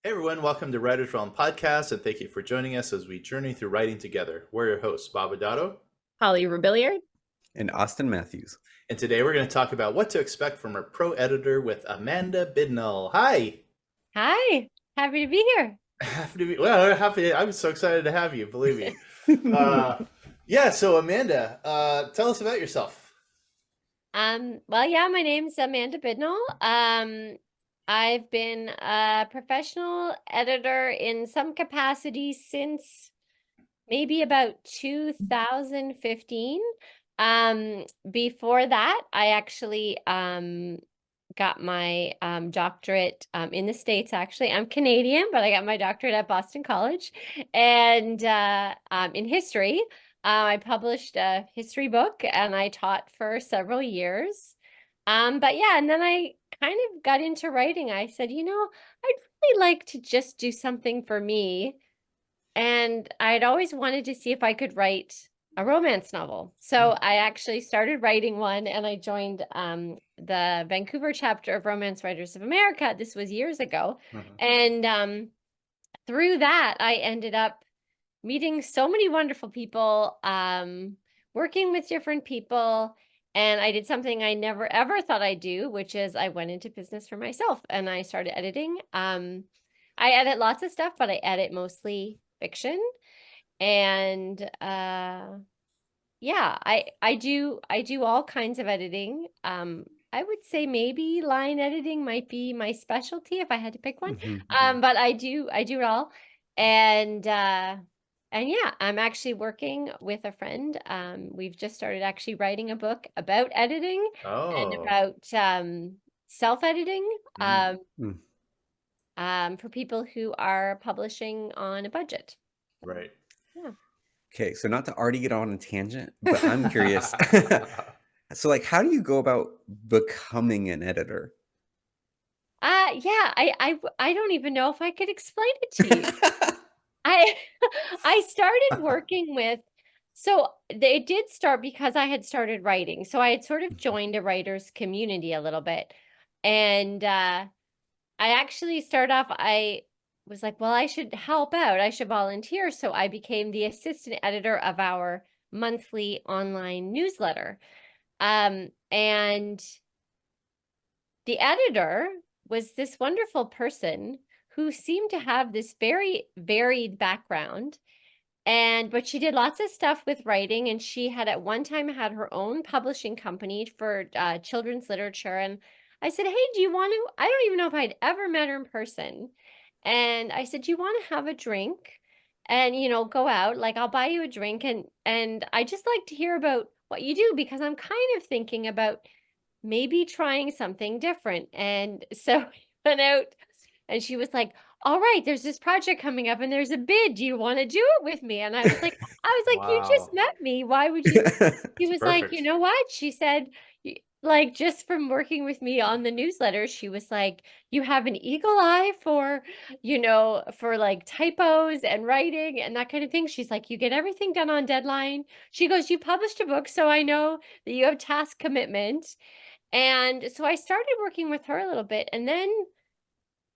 Hey everyone, welcome to Writer's Realm Podcast, and thank you for joining us as we journey through writing together. We're your hosts, Bob Adato, Holly Rebelliard. And Austin Matthews. and today we're going to talk about what to expect from our pro editor with Amanda Bidnall. Hi! Hi, happy to be here. Happy to be, well, happy, I'm so excited to have you, believe me. So Amanda, tell us about yourself. My name's Amanda Bidnall. I've been a professional editor in some capacity since maybe about 2015. Before that, I actually got my doctorate in the States, actually. I'm Canadian, but I got my doctorate at Boston College. And in history, I published a history book and I taught for several years. And then I kind of got into writing. I said, I'd really like to just do something for me. And I'd always wanted to see if I could write a romance novel. So I actually started writing one and I joined the Vancouver chapter of Romance Writers of America. This was years ago. And through that, I ended up meeting so many wonderful people, working with different people. And I did something I never ever thought I'd do, which is I went into business for myself and I started editing. I edit lots of stuff, but I edit mostly fiction. And I do all kinds of editing. I would say maybe line editing might be my specialty if I had to pick one. But I do it all. And I'm actually working with a friend. We've just started actually writing a book about editing and about self-editing for people who are publishing on a budget. Right. Yeah. Okay, so not to already get on a tangent, but I'm curious. So how do you go about becoming an editor? I don't even know if I could explain it to you. I started working with, so they did start because I had started writing. So I had sort of joined a writer's community a little bit. And I actually started off, I was like, well, I should help out. I should volunteer. So I became the assistant editor of our monthly online newsletter. And the editor was this wonderful person who seemed to have this very varied background. But she did lots of stuff with writing, and she had at one time had her own publishing company for children's literature. And I said, hey, do you want to, I don't even know if I'd ever met her in person. And I said, do you want to have a drink and, go out? Like, I'll buy you a drink. And I just like to hear about what you do, because I'm kind of thinking about maybe trying something different. And so we went out and she was like, all right, there's this project coming up and there's a bid. Do you want to do it with me? And I was like, you just met me. Why would you? She was like, you know what? She said, like, just from working with me on the newsletter, she was like, you have an eagle eye for, for like typos and writing and that kind of thing. She's like, you get everything done on deadline. She goes, you published a book, so I know that you have task commitment. And so I started working with her a little bit, and then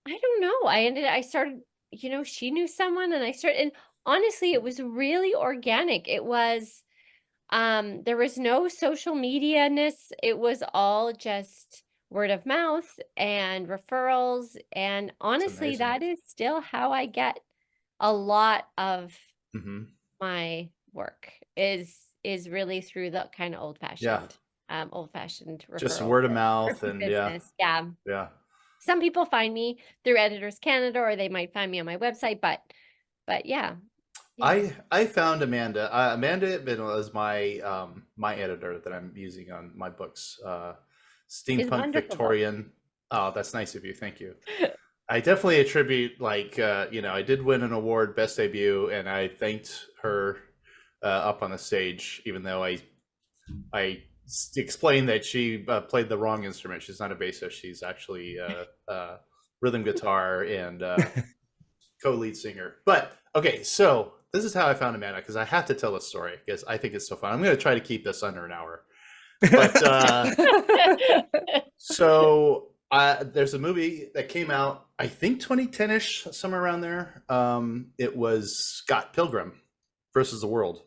I don't know, I started, she knew someone and I started, and honestly, it was really organic. It was, there was no social media-ness. It was all just word of mouth and referrals. And honestly, that is still how I get a lot of my work is really through the kind of old-fashioned referral. Just word of mouth and business. Yeah. Some people find me through Editors Canada, or they might find me on my website, but yeah. I found Amanda. Amanda Bidnall is my my editor that I'm using on my books. Steampunk Victorian. Oh, that's nice of you. Thank you. I definitely attribute, I did win an award, best debut, and I thanked her up on the stage, even though I explained that she played the wrong instrument. She's not a bassist. She's actually rhythm guitar and co-lead singer. But okay, so this is how I found Amanda, because I have to tell this story because I think it's so fun. I'm going to try to keep this under an hour. But so There's a movie that came out, I think 2010-ish, somewhere around there. It was Scott Pilgrim versus the World.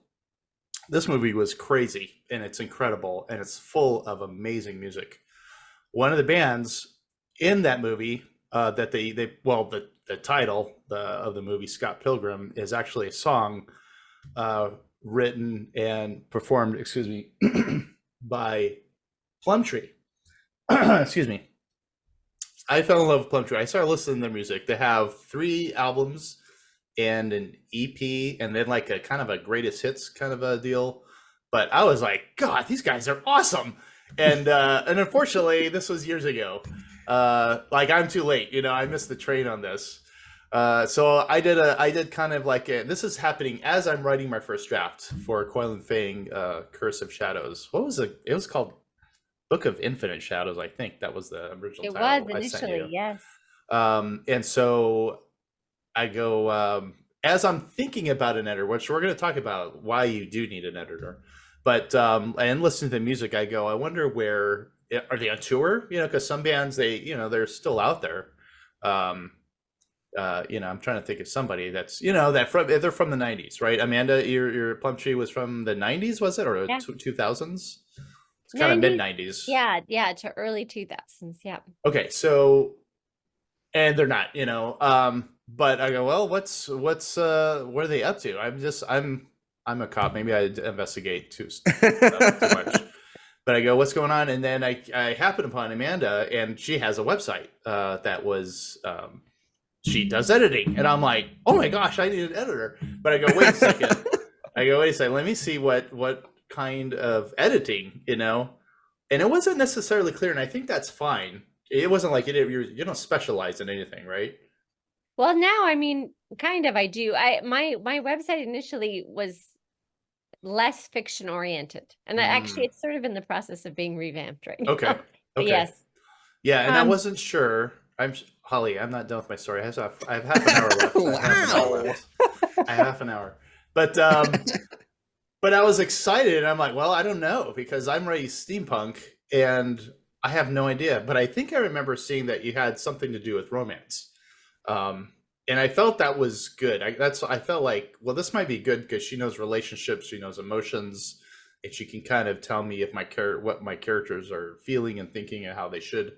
This movie was crazy, and it's incredible, and it's full of amazing music. One of the bands in that movie, that the title of the movie, Scott Pilgrim, is actually a song written and performed, excuse me, by Plumtree. Excuse me. I fell in love with Plumtree. I started listening to their music. They have 3 albums and an EP, and then like a kind of a greatest hits kind of a deal. But I was like, God, these guys are awesome. And unfortunately, this was years ago. Like, I'm too late. I missed the train on this. So I did kind of like this is happening as I'm writing my first draft for Coil and Fang, Curse of Shadows. What was it? It was called Book of Infinite Shadows, I think that was the original title. It was initially, yes. And so I go, as I'm thinking about an editor, which we're going to talk about why you do need an editor, but and listening to the music, I go, I wonder where are they on tour? Because some bands they're still out there. I'm trying to think of somebody that's they're from the 90s, right? Amanda, your Plumtree was from the 90s, was it, or 2000s? It's kind of mid 90s. Yeah, to early 2000s. Yeah. Okay, so, and they're not, but I go, well, what are they up to? I'm a cop. Maybe I investigate too much. But I go, what's going on? And then I happen upon Amanda, and she has a website that was she does editing, and I'm like, oh my gosh, I need an editor. But I go, wait a second. Let me see what kind of editing, and it wasn't necessarily clear, and I think that's fine. It wasn't like you don't specialize in anything, right? Well, now, I mean, kind of, I do. My website initially was less fiction oriented, and actually it's sort of in the process of being revamped right now. Okay. Yes. Yeah, and I wasn't sure. Holly, I'm not done with my story. I have half an hour left. Wow. I have half an hour. But but I was excited, and I'm like, well, I don't know, because I'm raised steampunk, and I have no idea. But I think I remember seeing that you had something to do with romance. And I felt that was good. I felt like, well, this might be good because she knows relationships, she knows emotions, and she can kind of tell me if what my characters are feeling and thinking and how they should.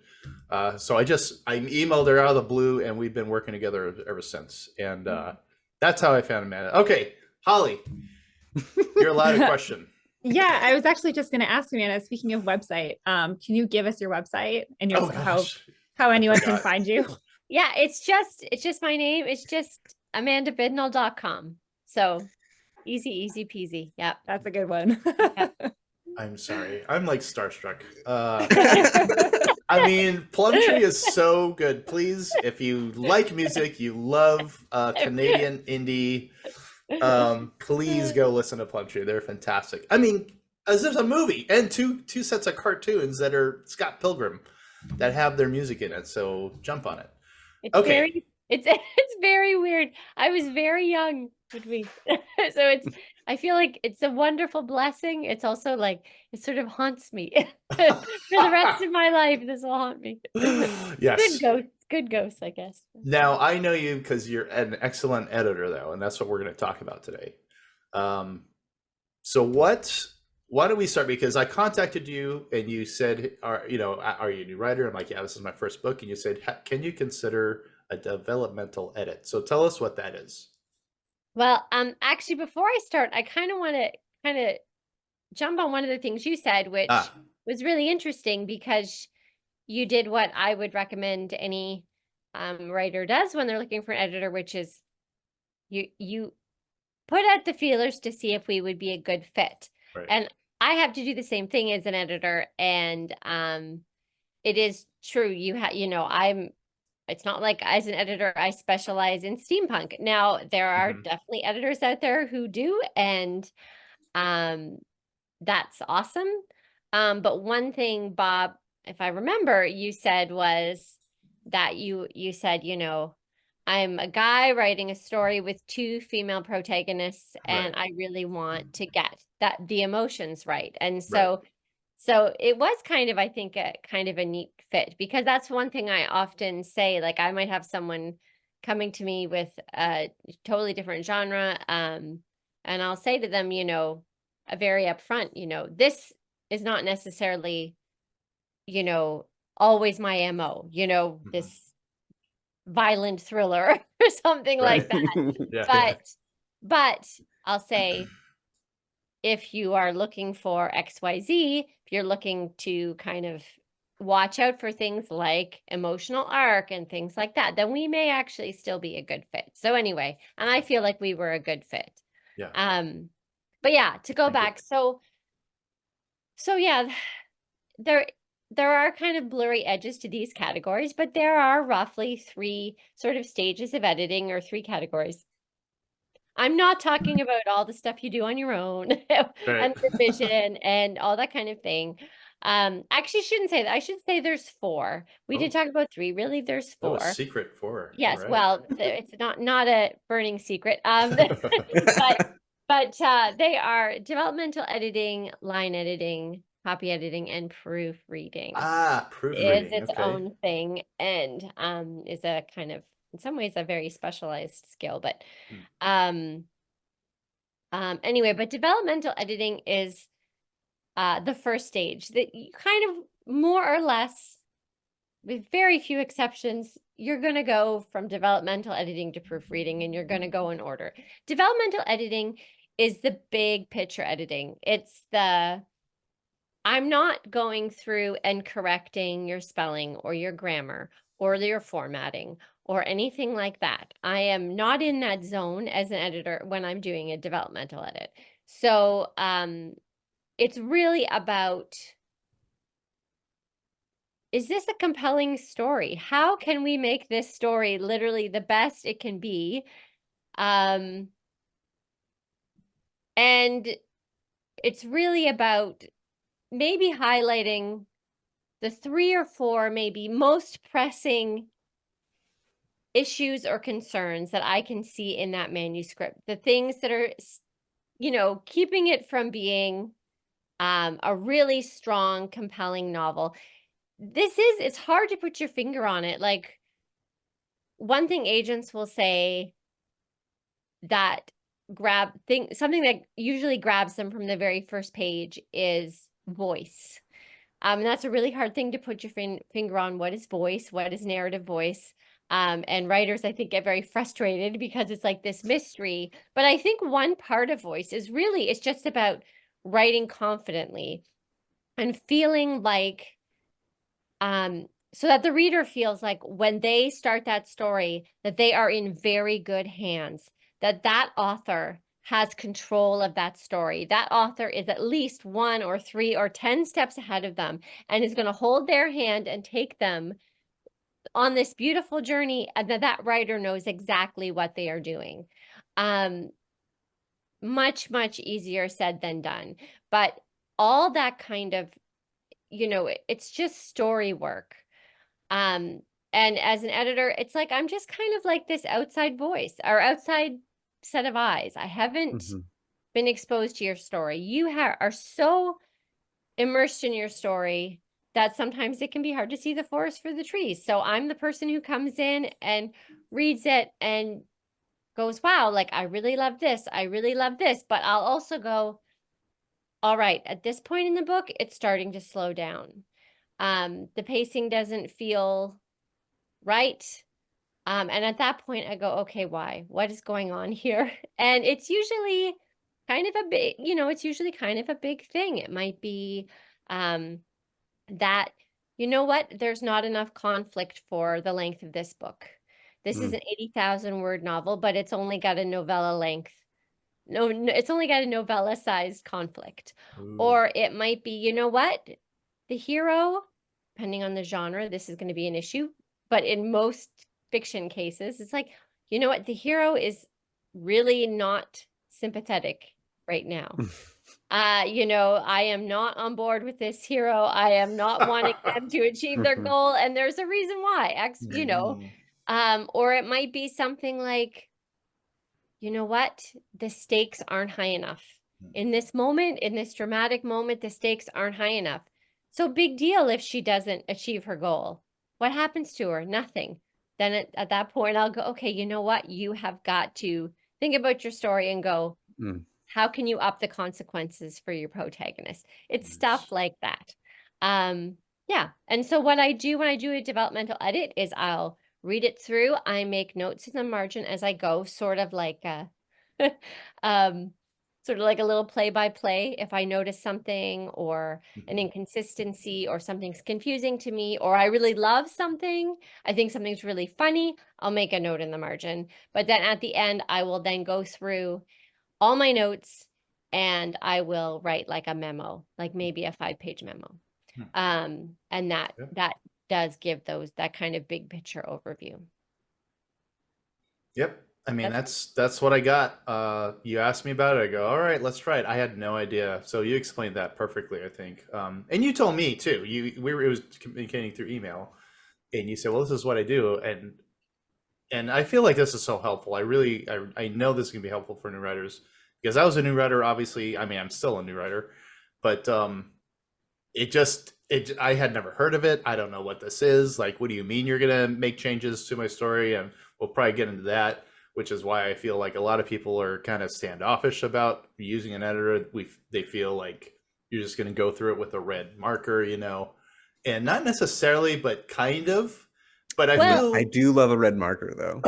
So I emailed her out of the blue, and we've been working together ever since. And that's how I found Amanda. Okay, Holly, you're allowed a question. Yeah, I was actually just going to ask Amanda, speaking of website, can you give us your website and how anyone can find you? Yeah, it's just my name. It's just amandabidnall.com. So easy peasy. Yeah, that's a good one. I'm sorry. I'm like starstruck. I mean, Plumtree is so good. Please, if you like music, you love Canadian indie, please go listen to Plumtree. They're fantastic. I mean, there's a movie and two sets of cartoons that are Scott Pilgrim that have their music in it. So jump on it. It's okay. It's very weird. I was very young when so I feel like it's a wonderful blessing. It's also like it sort of haunts me for the rest of my life. This will haunt me. Yes. Good ghosts, I guess. Now I know you because you're an excellent editor, though, and that's what we're going to talk about today. So why don't we start? Because I contacted you and you said, are you a new writer? I'm like, yeah, this is my first book. And you said, can you consider a developmental edit? So tell us what that is. Well, actually, before I start, I kind of want to jump on one of the things you said, which was really interesting, because you did what I would recommend any writer does when they're looking for an editor, which is you put out the feelers to see if we would be a good fit. Right. And I have to do the same thing as an editor, and it is true. It's not like as an editor, I specialize in steampunk. Now, there are definitely editors out there who do, and that's awesome. But one thing, Bob, if I remember, you said was that you said, I'm a guy writing a story with 2 female protagonists, and I really want to get the emotions right. And so So it was kind of, I think, a kind of a neat fit, because that's one thing I often say. Like, I might have someone coming to me with a totally different genre, and I'll say to them, you know, very upfront, you know, this is not necessarily, you know, always my MO, you know, this violent thriller or something like that. Yeah. But I'll say, if you are looking for XYZ, if you're looking to kind of watch out for things like emotional arc and things like that, then we may actually still be a good fit. So anyway, and I feel like we were a good fit. Yeah. But yeah, to go Thank you. back, so yeah, there are kind of blurry edges to these categories, but there are roughly 3 sort of stages of editing, or 3 categories. I'm not talking about all the stuff you do on your own Right. and revision and all that kind of thing. Actually, shouldn't say that. I should say there's 4. We did Oh, talk about 3. Really, there's that was 4. secret 4. All Yes, right. well, it's not a burning secret. But they are developmental editing, line editing, copy editing, and proofreading. Ah, Is proofreading. its Okay. own thing, and is a kind of, in some ways, a very specialized skill. But anyway, but developmental editing is the first stage that you kind of, more or less, with very few exceptions, you're going to go from developmental editing to proofreading, and you're going to go in order. Developmental editing is the big picture editing. It's the, I'm not going through and correcting your spelling or your grammar or your formatting or anything like that. I am not in that zone as an editor when I'm doing a developmental edit. So it's really about, is this a compelling story? How can we make this story literally the best it can be? And it's really about maybe highlighting the 3 or 4 maybe most pressing issues or concerns that I can see in that manuscript. The things that are, you know, keeping it from being a really strong, compelling novel. It's hard to put your finger on it. Like, one thing agents will say that something that usually grabs them from the very first page is voice. That's a really hard thing to put your finger on. What is voice? What is narrative voice? And writers, I think, get very frustrated because it's like this mystery. But I think one part of voice is really, it's just about writing confidently and feeling like, so that the reader feels like when they start that story, that they are in very good hands, that author has control of that story. That author is at least 1 or 3 or 10 steps ahead of them, and is going to hold their hand and take them on this beautiful journey, and that writer knows exactly what they are doing. Much, much easier said than done. But all that kind of, you know, it's just story work. And as an editor, it's like, I'm just kind of like this outside voice or outside set of eyes. I haven't been exposed to your story. You are so immersed in your story that sometimes it can be hard to see the forest for the trees. So I'm the person who comes in and reads it and goes, wow, like, I really love this. I really love this. But I'll also go, all right, at this point in the book, it's starting to slow down. The pacing doesn't feel right. And at that point I go, okay, why? What is going on here? And it's usually kind of a big, you know, it's usually kind of a big thing. It might be that, you know what, there's not enough conflict for the length of this book. This is an 80,000 word novel, but it's only got a novella length. No, it's only got a novella sized conflict. Ooh. Or it might be, you know what, the hero, depending on the genre, this is going to be an issue. But in most fiction cases, it's like, you know what, the hero is really not sympathetic right now. You know, I am not on board with this hero. I am not wanting them to achieve their goal, and there's a reason why. You know, or it might be something like, you know what, the stakes aren't high enough in this moment, in this dramatic moment. The stakes aren't high enough. So big deal if she doesn't achieve her goal. What happens to her? Nothing. Then at that point, I'll go, okay, you know what? You have got to think about your story and go, how can you up the consequences for your protagonist? It's stuff like that. Yeah. And so what I do when I do a developmental edit is I'll read it through. I make notes in the margin as I go, sort of like sort of like a little play-by-play. If I notice something or an inconsistency or something's confusing to me, or I really love something, I think something's really funny, I'll make a note in the margin. But then at the end, I will then go through all my notes and I will write like a memo, like maybe a 5-page memo. And that does give that kind of big picture overview. Yep. I mean, that's what I got. You asked me about it. I go, all right, let's try it. I had no idea. So you explained that perfectly, I think. And you told me too. It was communicating through email, and you said, well, this is what I do. And I feel like this is so helpful. I know this can be helpful for new writers, because I was a new writer, obviously. I mean, I'm still a new writer, but I had never heard of it. I don't know what this is. Like, what do you mean you're going to make changes to my story? And we'll probably get into that, which is why I feel like a lot of people are kind of standoffish about using an editor. They feel like you're just going to go through it with a red marker, and not necessarily, but kind of. But I do love a red marker, though.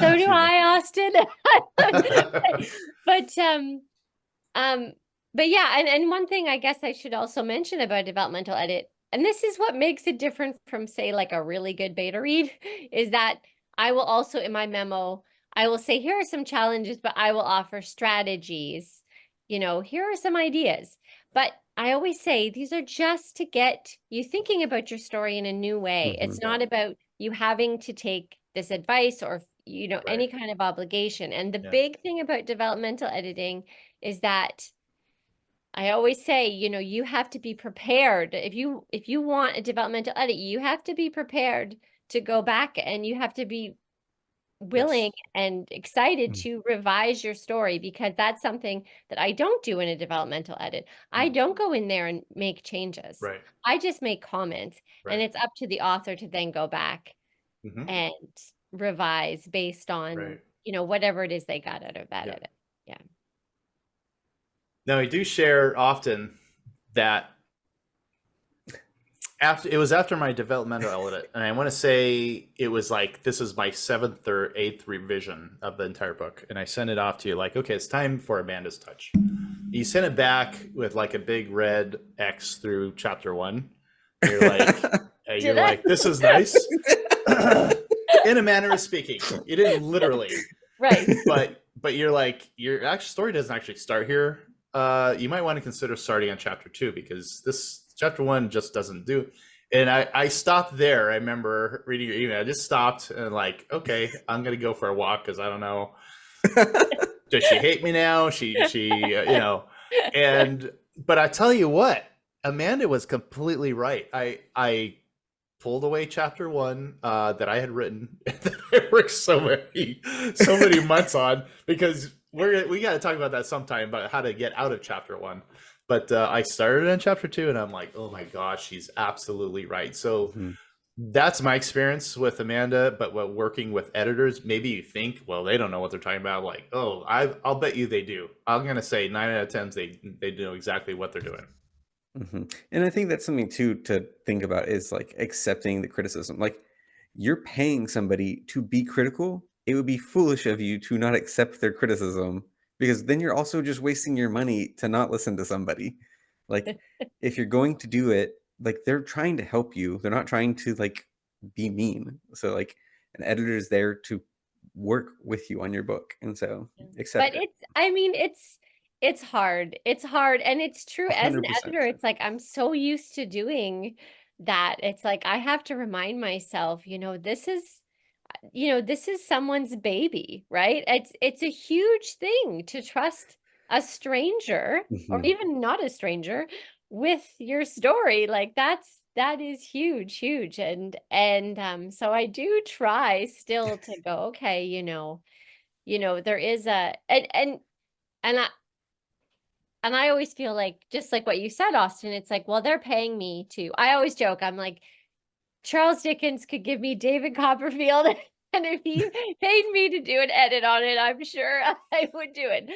So do I, Austin. But yeah, and one thing I guess I should also mention about developmental edit, and this is what makes it different from, say, like a really good beta read, is that I will also, in my memo, I will say, here are some challenges, but I will offer strategies. Here are some ideas. But I always say these are just to get you thinking about your story in a new way. It's not about you having to take this advice or, any kind of obligation. And the big thing about developmental editing is that I always say, you have to be prepared. If you want a developmental edit, you have to be prepared to go back, and you have to be willing and excited to revise your story, because that's something that I don't do in a developmental edit. I don't go in there and make changes. Right. I just make comments, and it's up to the author to then go back and revise based on, whatever it is they got out of that edit. Yeah. Now, I do share often that after my developmental edit, and I want to say it was like, this is my 7th or 8th revision of the entire book, and I sent it off to you like, okay, it's time for Amanda's touch. You sent it back with like a big red X through chapter 1. You're like, this is nice. In a manner of speaking, you didn't literally, right? But you're like, your actual story doesn't actually start here. You might want to consider starting on chapter 2, because this chapter 1 just doesn't do. And I stopped there. I remember reading your email. I just stopped and like, okay, I'm gonna go for a walk, because I don't know. Does she hate me now? But I tell you what, Amanda was completely right. I pulled away chapter 1 that I had written that I worked so many months on, because we got to talk about that sometime, about how to get out of chapter 1. But I started in chapter 2, and I'm like, oh my gosh, she's absolutely right. So that's my experience with Amanda. But working with editors, maybe you think, well, they don't know what they're talking about. Like, oh, I'll bet you they do. I'm gonna say 9 out of 10 they know exactly what they're doing. And I think that's something too to think about, is like accepting the criticism. Like, you're paying somebody to be critical. It would be foolish of you to not accept their criticism, because then you're also just wasting your money to not listen to somebody. Like, if you're going to do it, like, they're trying to help you. They're not trying to like be mean. So like, an editor is there to work with you on your book, and so accept it. It's hard. It's hard. And it's true, as an 100%. editor, it's like, I'm so used to doing that. It's like, I have to remind myself, this is someone's baby, right? It's a huge thing to trust a stranger, or even not a stranger, with your story. Like, that is huge, huge. And so I do try still to go, okay, there is and and I always feel like, just like what you said, Austin, it's like, well, they're paying me to, I always joke, I'm like, Charles Dickens could give me David Copperfield, and if he paid me to do an edit on it, I'm sure I would do it.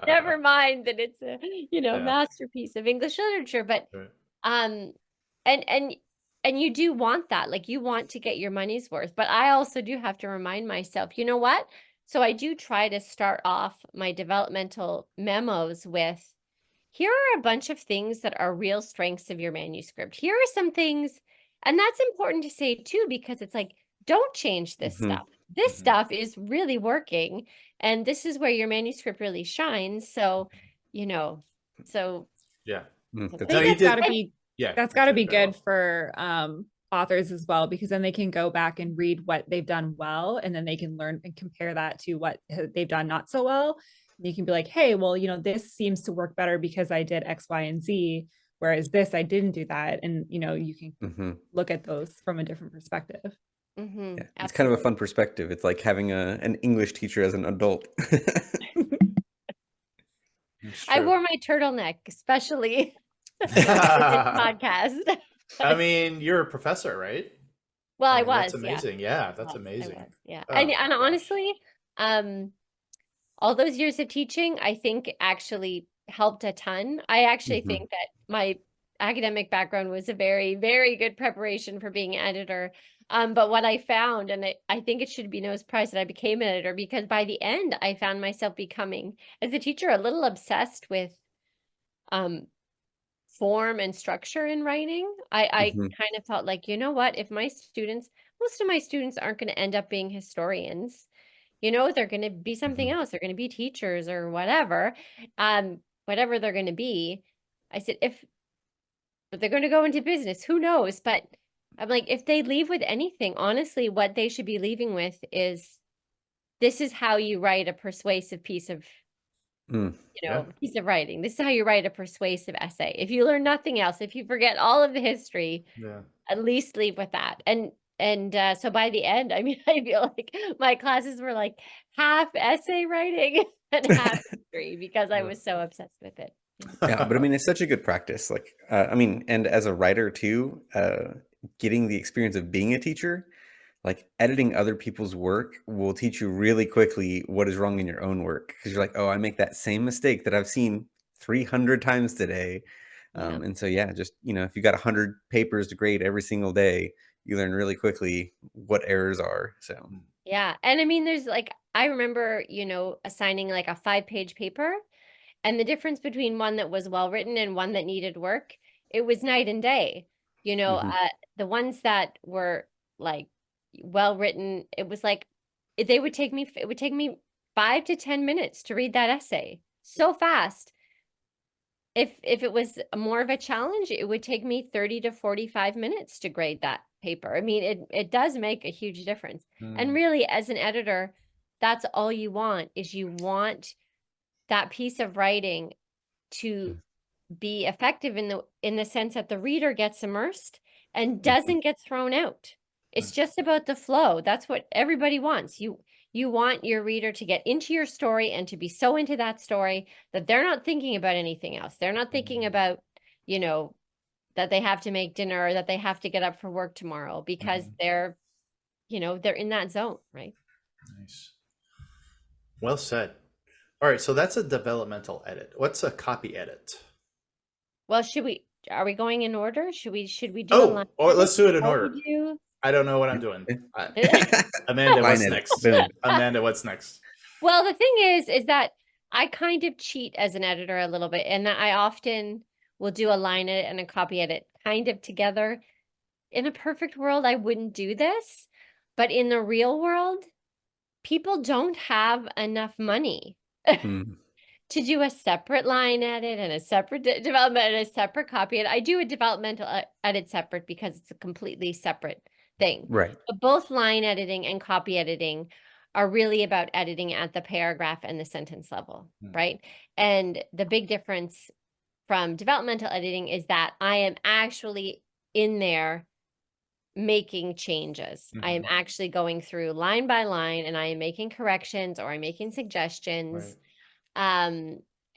Never mind that it's a, Yeah. masterpiece of English literature, but Right. and you do want that, like you want to get your money's worth. But I also do have to remind myself, you know what? So I do try to start off my developmental memos with, here are a bunch of things that are real strengths of your manuscript. Here are some things, and that's important to say too, because it's like, don't change this stuff. This stuff is really working, and this is where your manuscript really shines. So, Yeah. I That's think you that's got did. to be Yeah. that's got to actually, be very good well. for authors as well, because then they can go back and read what they've done well, and then they can learn and compare that to what they've done not so well. And you can be like, hey, well, this seems to work better because I did X, Y, and Z, whereas this I didn't do that. And you can look at those from a different perspective. Yeah, it's kind of a fun perspective. It's like having an English teacher as an adult. I wore my turtleneck, especially for this podcast. I mean, you're a professor, right? Well, I mean, was, that's amazing. Yeah, that's amazing. I was, yeah. Oh, And gosh. honestly, all those years of teaching, I think actually helped a ton. I actually think that my academic background was a very, very good preparation for being an editor. But what I found, and I think it should be no surprise that I became an editor, because by the end, I found myself becoming, as a teacher, a little obsessed with form and structure in writing. I kind of felt like, you know what, if most of my students aren't going to end up being historians, they're going to be something else. They're going to be teachers or whatever, whatever they're going to be. I said, if they're going to go into business, who knows? But I'm like, if they leave with anything, honestly, what they should be leaving with is, this is how you write a persuasive piece of, piece of writing. This is how you write a persuasive essay. If you learn nothing else, if you forget all of the history, at least leave with that. And so by the end, I mean, I feel like my classes were like half essay writing and half history, because I was so obsessed with it. Yeah, but I mean, it's such a good practice. Like, I mean, and as a writer too, getting the experience of being a teacher, like editing other people's work will teach you really quickly what is wrong in your own work. Because you're like, oh, I make that same mistake that I've seen 300 times today. And so, yeah, just, if you got 100 papers to grade every single day, you learn really quickly what errors are. So, yeah. And I mean, there's like, I remember, assigning like a 5-page paper, and the difference between one that was well written and one that needed work, it was night and day. The ones that were like well written, it was like, it would take me 5 to 10 minutes to read that essay, so fast. If it was more of a challenge, it would take me 30 to 45 minutes to grade that paper. I mean, it does make a huge difference. And really, as an editor, that's all you want, is you want that piece of writing to be effective in the sense that the reader gets immersed and doesn't get thrown out. It's just about the flow. That's what everybody wants. You want your reader to get into your story and to be so into that story that they're not thinking about anything else. They're not thinking about, that they have to make dinner or that they have to get up for work tomorrow, because they're in that zone, right? Nice. Well said. All right, so that's a developmental edit. What's a copy edit? Well, are we going in order? Should we do a line let's do it in order. do? I don't know what I'm doing. Amanda, what's next? Amanda, what's next? Well, the thing is that I kind of cheat as an editor a little bit, and I often will do a line edit and a copy edit kind of together. In a perfect world, I wouldn't do this, but in the real world, people don't have enough money to do a separate line edit and a separate development and a separate copy edit. I do a developmental edit separate because it's a completely separate thing. Right. But both line editing and copy editing are really about editing at the paragraph and the sentence level, right? And the big difference from developmental editing is that I am actually in there making changes. I am actually going through line by line, and I am making corrections, or I'm making suggestions.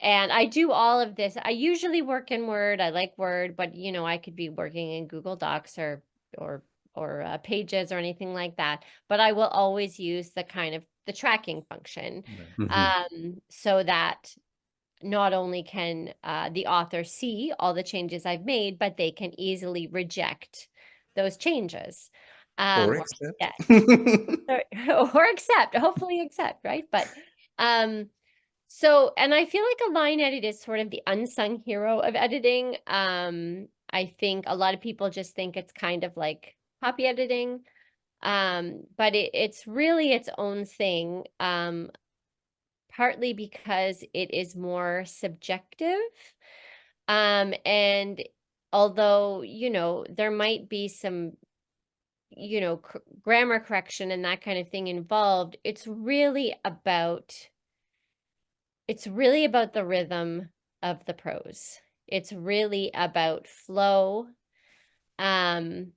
And I do all of this. I usually work in Word. I like Word, but you know, I could be working in Google Docs or Pages or anything like that. But I will always use the kind of the tracking function, so that not only can the author see all the changes I've made, but they can easily reject those changes. Or Or accept. or accept, hopefully accept, right? But so, and I feel like a line edit is sort of the unsung hero of editing. I think a lot of people just think it's kind of like copy editing. But it's really its own thing. Partly because it is more subjective. And although, you know, there might be some, you know, grammar correction and that kind of thing involved, it's really about the rhythm of the prose. It's really about flow. And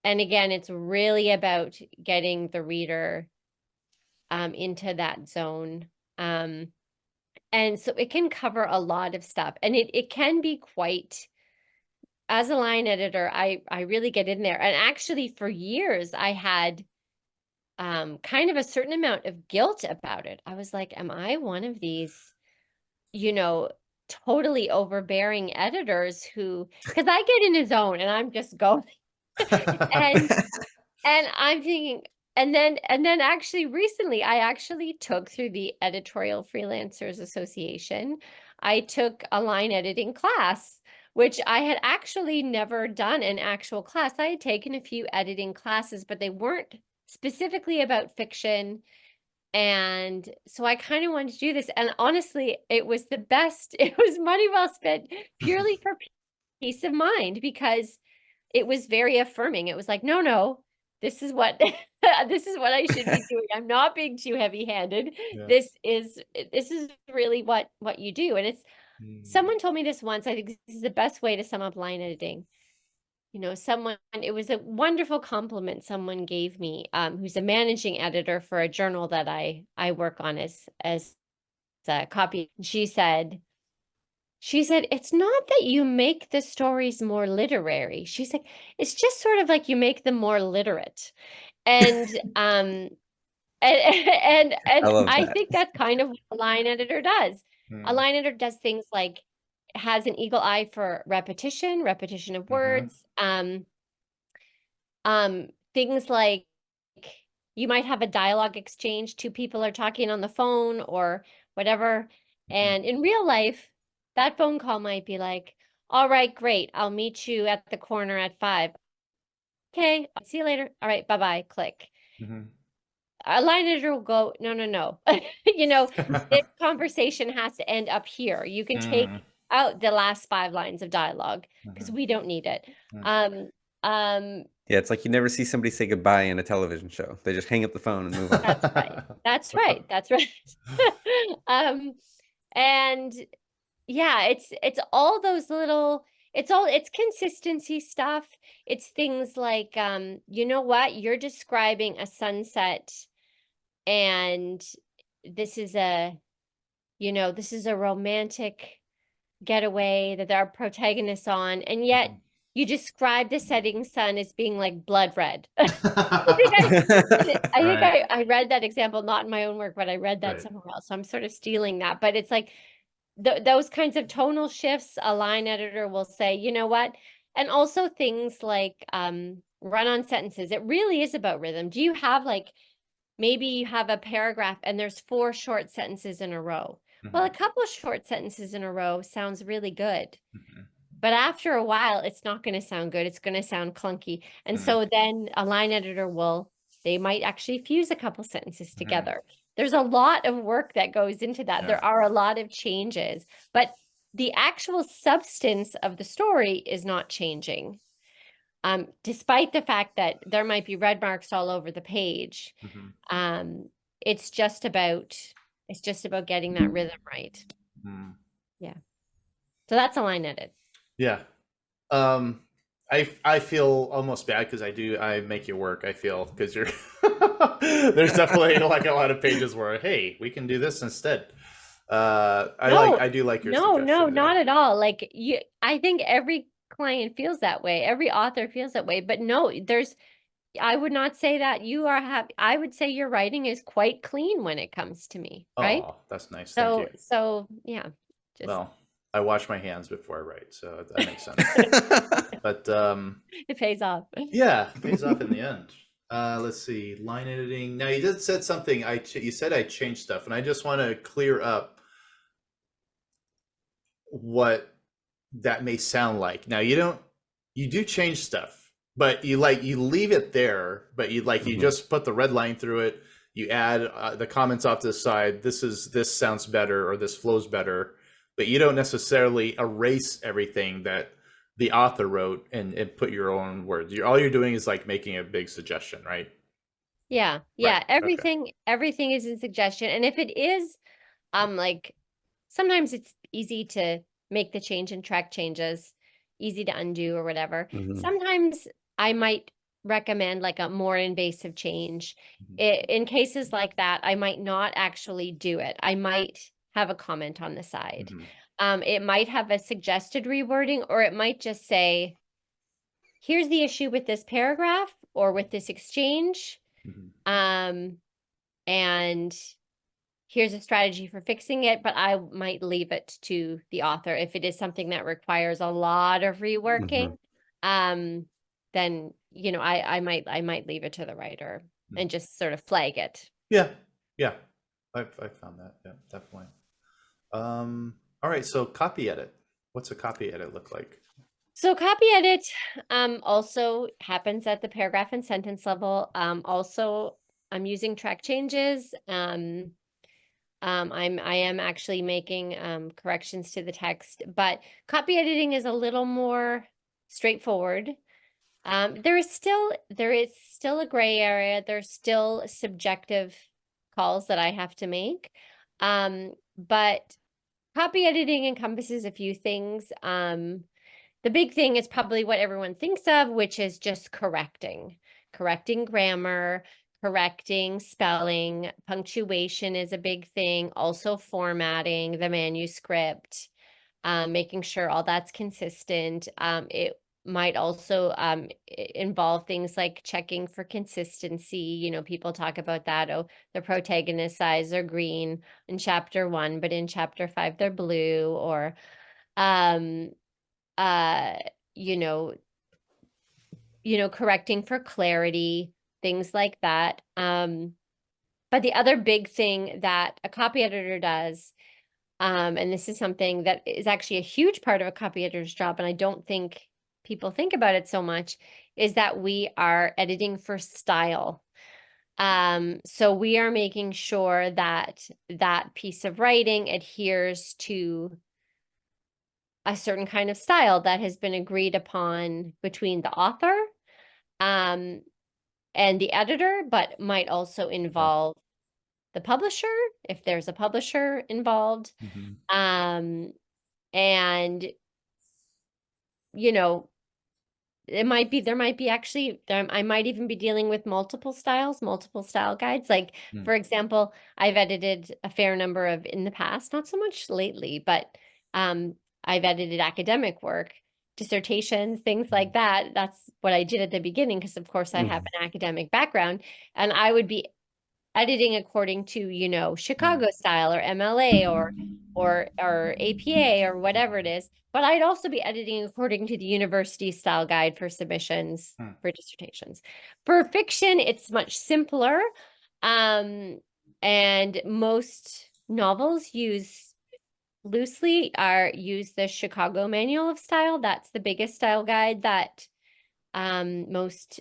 again, it's really about getting the reader into that zone. And so it can cover a lot of stuff, and it can be quite, as a line editor, I really get in there. And actually for years I had kind of a certain amount of guilt about it. I was like, am I one of these, you know, totally overbearing editors who, because I get in a zone and I'm just going and I'm thinking, and then actually recently I actually took, through the Editorial Freelancers Association, I took a line editing class, which I had actually never done an actual class. I had taken a few editing classes, but they weren't specifically about fiction. And so I kind of wanted to do this. And honestly, it was the best. It was money well spent, purely for peace of mind, because it was very affirming. It was like, no, this is what this is what I should be doing. I'm not being too heavy-handed. Yeah. This is really what you do. And it's, someone told me this once. I think this is the best way to sum up line editing. You know, it was a wonderful compliment someone gave me, who's a managing editor for a journal that I work on as a copy. She said, it's not that you make the stories more literary. She's like, it's just sort of like you make them more literate. And and I love I that. think that's kind of what a line editor does. A line editor does things like, has an eagle eye for repetition of words. Things like, you might have a dialogue exchange, two people are talking on the phone or whatever. And in real life, that phone call might be like, all right, great, I'll meet you at the corner at 5. Okay, I'll see you later. All right, bye-bye, click. A line editor will go, no. You know, this conversation has to end up here. You can take out the last 5 lines of dialogue because we don't need it. Yeah, it's like you never see somebody say goodbye in a television show. They just hang up the phone and move on. That's right. That's right. That's right. And yeah, it's all those little, it's consistency stuff. It's things like, you know what, you're describing a sunset, and this is a, you know, this is a romantic getaway that our protagonists on, and yet you describe the setting sun as being like blood red. I think I read that example, not in my own work, but I read that somewhere else. So I'm sort of stealing that. But it's like those kinds of tonal shifts, a line editor will say, you know what? And also things like run-on sentences. It really is about rhythm. Do you have, like, maybe you have a paragraph and there's 4 short sentences in a row. Well, a couple short sentences in a row sounds really good. But after a while, it's not going to sound good. It's going to sound clunky. And so then a line editor they might actually fuse a couple sentences together. There's a lot of work that goes into that. There are a lot of changes, but the actual substance of the story is not changing. Despite the fact that there might be red marks all over the page. It's just about getting that rhythm right. Yeah. So that's a line edit. Yeah. I feel almost bad because I make you work, I feel, because you're there's definitely like a lot of pages where, hey, we can do this instead. No, I do like your no, suggestion. not Yeah. at all. Like I think every client feels that way. Every author feels that way. But no, I would not say that you are happy. I would say your writing is quite clean when it comes to me, right? Oh, that's nice. Thank you. So yeah, just Well, I wash my hands before I write, so that makes sense. But it pays off. yeah, pays off in the end. Let's see, line editing. Now you did said something. You said I changed stuff, and I just want to clear up what that may sound like. Now you do change stuff, but you leave it there, but you just put the red line through it. You add the comments off to the side. This sounds better, or this flows better, but you don't necessarily erase everything that the author wrote and put your own words. All you're doing is like making a big suggestion, right? Yeah. Right. Okay. Everything is a suggestion. And if it is, like sometimes it's easy to make the change and track changes, easy to undo or whatever. Sometimes I might recommend like a more invasive change. In cases like that, I might not actually do it. I might have a comment on the side. It might have a suggested rewording, or it might just say, here's the issue with this paragraph or with this exchange. And here's a strategy for fixing it, but I might leave it to the author. If it is something that requires a lot of reworking, then, you know, I might leave it to the writer and just sort of flag it. Yeah. Yeah. I found that. Yeah, definitely. All right. So copy edit. What's a copy edit look like? So copy edit also happens at the paragraph and sentence level. Also, I'm using track changes. I am actually making corrections to the text, but copy editing is a little more straightforward. There is still a gray area. There's still subjective calls that I have to make. But copy editing encompasses a few things. The big thing is probably what everyone thinks of, which is just correcting grammar, correcting spelling, punctuation is a big thing, also formatting the manuscript, making sure all that's consistent. It might also involve things like checking for consistency. You know, people talk about that. Oh, the protagonist eyes are green in chapter 1, but in chapter 5 they're blue, or you know, correcting for clarity, things like that. But the other big thing that a copy editor does, and this is something that is actually a huge part of a copy editor's job, and I don't think people think about it so much, is that we are editing for style. So we are making sure that that piece of writing adheres to a certain kind of style that has been agreed upon between the author and the editor, but might also involve the publisher, if there's a publisher involved. And, you know, there might be actually, I might even be dealing with multiple style guides. Like, for example, I've edited a fair number of in the past, not so much lately, but I've edited academic work, dissertations, things like that. That's what I did at the beginning, because of course I have an academic background, and I would be editing according to, you know, Chicago style or MLA or APA or whatever it is. But I'd also be editing according to the university style guide for submissions for dissertations. For fiction, it's much simpler. And most novels use the Chicago Manual of Style. That's the biggest style guide that most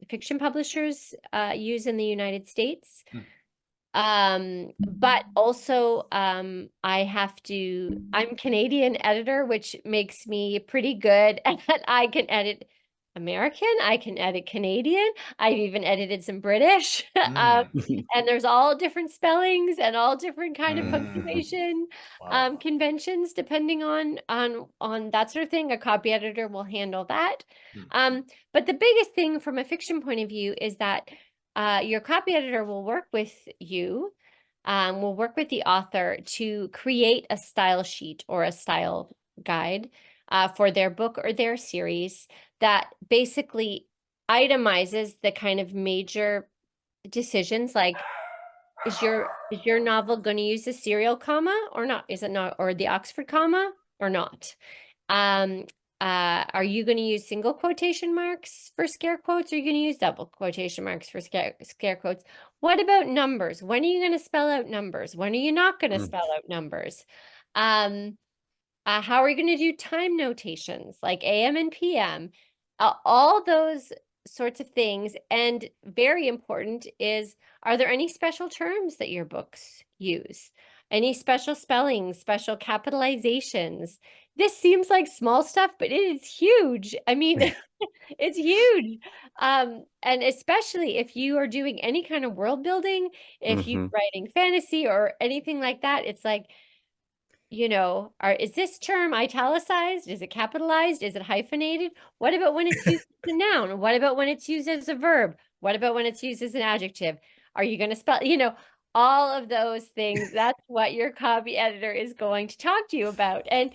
fiction publishers use in the United States. But also I'm Canadian editor, which makes me pretty good at I can edit American, I can edit Canadian, I've even edited some British. And there's all different spellings and all different kind of punctuation conventions depending on that sort of thing. A copy editor will handle that. But the biggest thing from a fiction point of view is that your copy editor will work with you will work with the author to create a style sheet or a style guide for their book or their series that basically itemizes the kind of major decisions, like is your novel going to use the serial comma or not? Is it not, or the Oxford comma or not? Are you going to use single quotation marks for scare quotes, or are you going to use double quotation marks for scare quotes? What about numbers? When are you going to spell out numbers? When are you not going to spell out numbers? How are you going to do time notations like AM and PM? All those sorts of things. And very important is, are there any special terms that your books use? Any special spellings, special capitalizations? This seems like small stuff, but it is huge. I mean, it's huge. And especially if you are doing any kind of world building, if you're writing fantasy or anything like that, it's like, you know, is this term italicized? Is it capitalized? Is it hyphenated? What about when it's used as a noun? What about when it's used as a verb? What about when it's used as an adjective? Are you going to spell, you know, all of those things? That's what your copy editor is going to talk to you about. And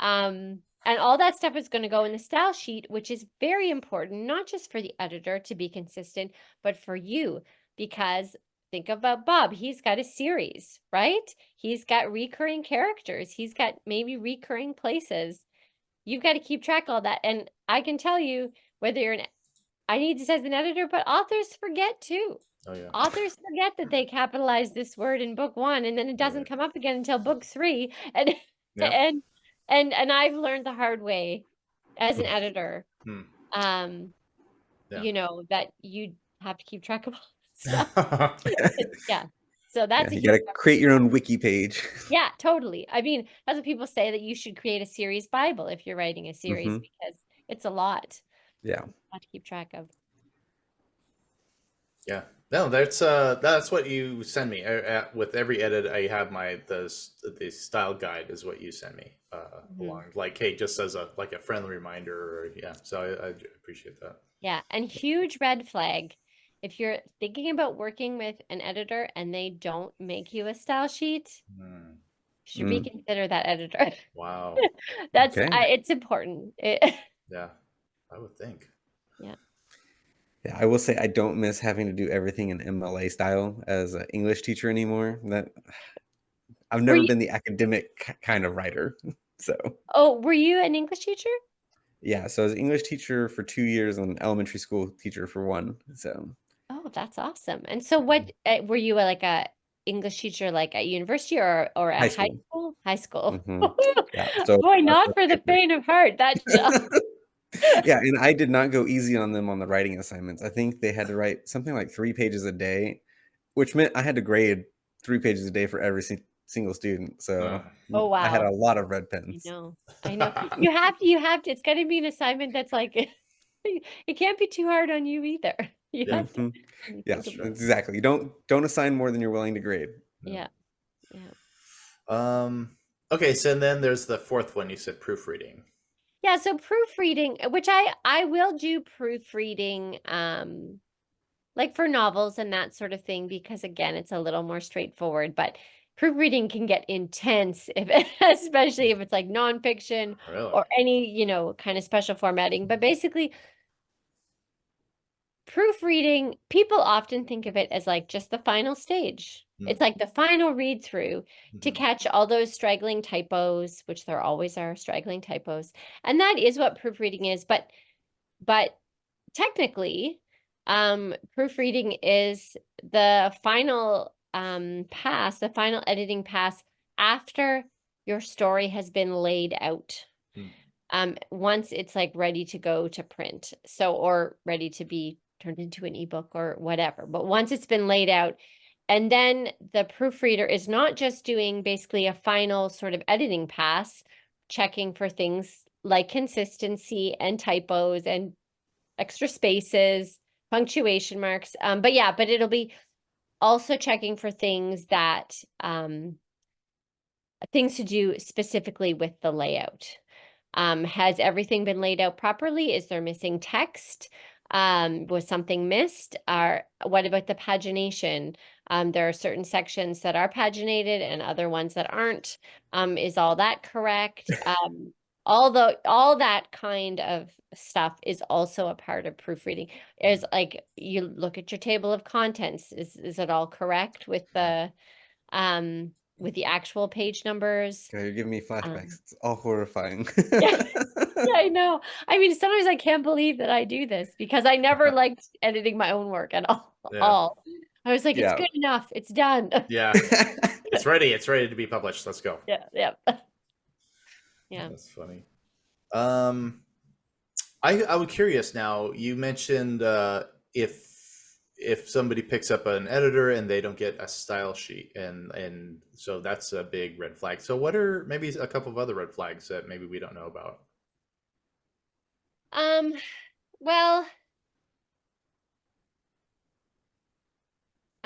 all that stuff is going to go in the style sheet, which is very important, not just for the editor to be consistent, but for you, because think about Bob. He's got a series, right? He's got recurring characters. He's got maybe recurring places. You've got to keep track of all that. And I can tell you, whether you're I need this as an editor, but authors forget too. Oh yeah. Authors forget that they capitalize this word in book 1, and then it doesn't come up again until book 3. And Yeah. and I've learned the hard way as an editor. Yeah. You know, that you have to keep track of all that stuff. Yeah. So that's you got to create your own wiki page. Yeah, totally. I mean, that's what people say, that you should create a series Bible if you're writing a series, because it's a lot. Yeah. A lot to keep track of. Yeah. No, that's what you send me. With every edit, I have the style guide is what you send me along. Like, hey, just as a friendly reminder. Or, yeah. So I appreciate that. Yeah, and huge red flag. If you're thinking about working with an editor and they don't make you a style sheet, you should reconsider that editor. Wow. That's it's important. Yeah, I would think. Yeah. Yeah, I will say I don't miss having to do everything in MLA style as an English teacher anymore. That I've never been the academic kind of writer. So. Oh, were you an English teacher? Yeah, so I was an English teacher for 2 years and an elementary school teacher for 1. So. Oh, that's awesome. And so what were you like a English teacher like at university or at high school? High school. Yeah. So boy, not for the faint of heart. That job. Yeah, and I did not go easy on them on the writing assignments. I think they had to write something like 3 pages a day, which meant I had to grade 3 pages a day for every single student. So oh wow, I had a lot of red pens. I know. You have to. It's got to be an assignment that's like it can't be too hard on you either. You have to. Yeah, exactly. Don't assign more than you're willing to grade. Yeah. Okay, so then there's the 4th one. You said proofreading. Yeah, so proofreading, which I will do proofreading like for novels and that sort of thing, because again, it's a little more straightforward, but proofreading can get intense especially if it's like nonfiction or any, you know, kind of special formatting. But basically, proofreading, people often think of it as like just the final stage. It's like the final read through to catch all those straggling typos, which there always are straggling typos. And that is what proofreading is. But technically, proofreading is the final pass, the final editing pass after your story has been laid out. Once it's like ready to go to print, or ready to be turned into an ebook or whatever. But once it's been laid out, and then the proofreader is not just doing basically a final sort of editing pass, checking for things like consistency and typos and extra spaces, punctuation marks. But it'll be also checking for things that things to do specifically with the layout. Has everything been laid out properly? Is there missing text? Was something missed? What about the pagination? There are certain sections that are paginated and other ones that aren't. Is all that correct? All that kind of stuff is also a part of proofreading. Is like you look at your table of contents. Is it all correct with the actual page numbers? God, you're giving me flashbacks. It's all horrifying. Yeah, yeah, I know. I mean, sometimes I can't believe that I do this because I never liked editing my own work at all. Yeah. I was like, it's Yeah. good enough. It's done. Yeah. It's ready. It's ready to be published. Let's go. Yeah, yeah. Yeah. That's funny. I was curious now. You mentioned if somebody picks up an editor and they don't get a style sheet, and so that's a big red flag. So what are maybe a couple of other red flags that maybe we don't know about? Well,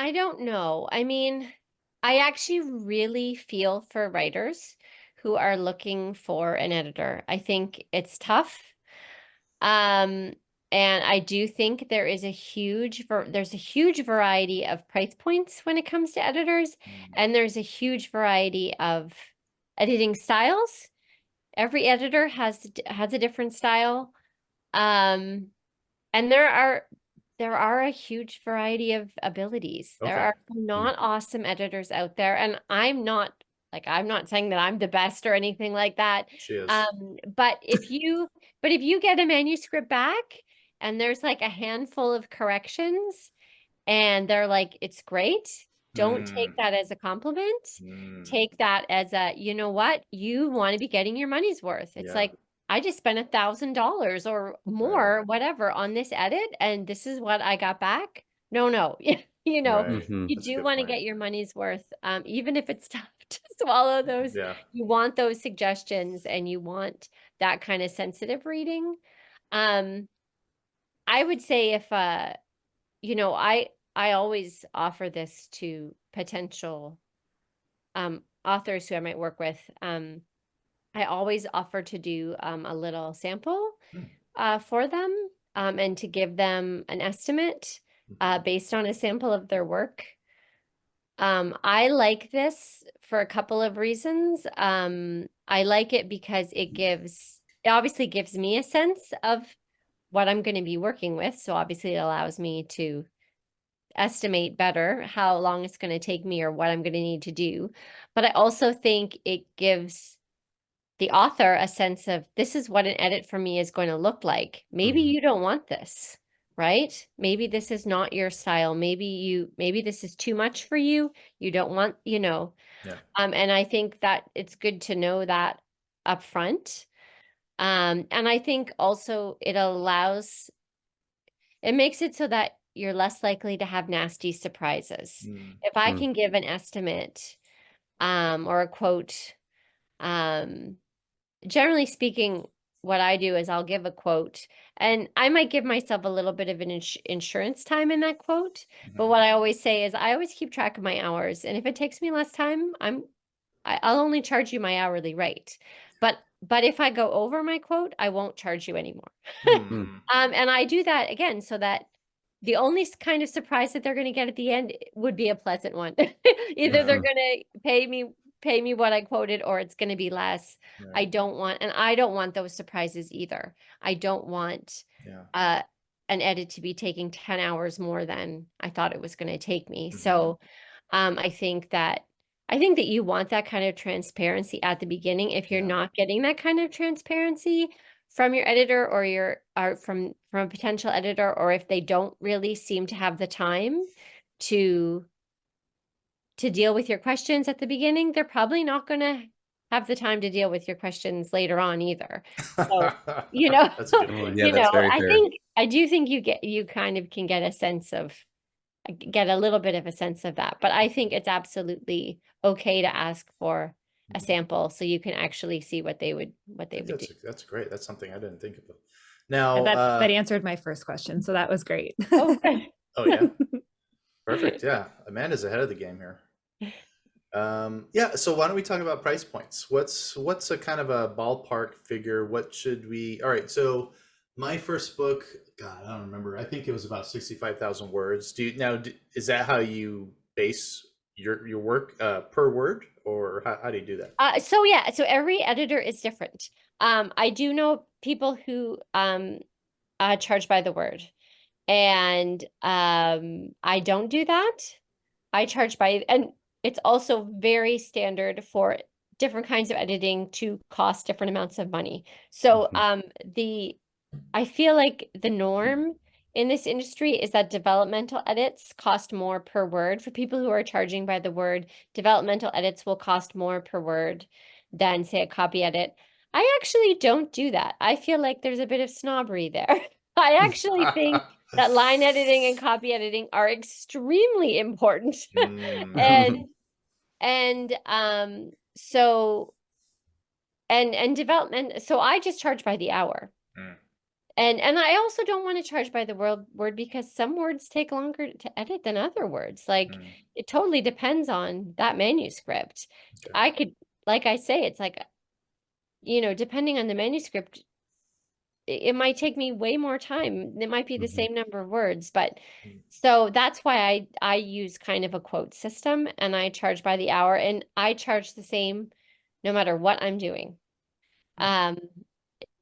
I don't know. I mean, I actually really feel for writers who are looking for an editor. I think it's tough. And I do think there's a huge variety of price points when it comes to editors, and there's a huge variety of editing styles. Every editor has a different style. And there are a huge variety of abilities. There Okay. are some not awesome editors out there, and I'm not saying that I'm the best or anything like that. She is. But if you get a manuscript back and there's like a handful of corrections and they're like, it's great, don't take that as a compliment. Take that as a, you know what, you want to be getting your money's worth. It's Yeah. like, I just spent $1,000 or more, whatever, on this edit, and this is what I got back. No, you know, Right. you That's a do good want to point. get your money's worth, even if it's tough to swallow those. Yeah. You want those suggestions and you want that kind of sensitive reading. I would say if, you know, I always offer this to potential authors who I might work with. I always offer to do a little sample for them and to give them an estimate based on a sample of their work. I like this for a couple of reasons. I like it because it obviously gives me a sense of what I'm going to be working with. So obviously it allows me to estimate better how long it's going to take me or what I'm going to need to do. But I also think it gives the author a sense of, this is what an edit for me is going to look like. Maybe you don't want this, right? Maybe this is not your style. Maybe this is too much for you. You don't want, you know. Yeah. And I think that it's good to know that up front. And I think also it makes it so that you're less likely to have nasty surprises. If I can give an estimate or a quote, generally speaking, what I do is I'll give a quote and I might give myself a little bit of an insurance time in that quote. But what I always say is I always keep track of my hours. And if it takes me less time, I'll only charge you my hourly rate. But if I go over my quote, I won't charge you anymore. And I do that again so that the only kind of surprise that they're going to get at the end would be a pleasant one. Either they're going to pay me what I quoted, or it's going to be less. Right. I don't want those surprises either. I don't want an edit to be taking 10 hours more than I thought it was going to take me. So I think that you want that kind of transparency at the beginning. If you're not getting that kind of transparency from your editor or from a potential editor, or if they don't really seem to have the time to deal with your questions at the beginning, they're probably not going to have the time to deal with your questions later on either. So, you know, that's a good point. Yeah, you that's know, very fair. I do think you kind of can get a little bit of a sense of that, but I think it's absolutely okay to ask for a sample so you can actually see what they would do. That's great. That's something I didn't think of. Now that answered my first question, so that was great. Oh, oh yeah, perfect. Yeah, Amanda's ahead of the game here. Yeah, so why don't we talk about price points? What's a kind of a ballpark figure? What should we? All right, so my first book, God, I don't remember. I think it was about 65,000 words. Is that how you base your work per word, or how do you do that? So yeah, so every editor is different. I do know people who charge by the word, and I don't do that. I charge by, and it's also very standard for different kinds of editing to cost different amounts of money. So I feel like the norm in this industry is that developmental edits cost more per word. For people who are charging by the word, developmental edits will cost more per word than, say, a copy edit. I actually don't do that. I feel like there's a bit of snobbery there. I actually think that line editing and copy editing are extremely important. Mm. And so and development, so I just charge by the hour. Mm. And I also don't want to charge by the word because some words take longer to edit than other words. Like it totally depends on that manuscript. Okay. I could, like I say, it's like, depending on the manuscript, it might take me way more time. It might be the same number of words, but so that's why I use kind of a quote system, and I charge by the hour, and I charge the same no matter what I'm doing.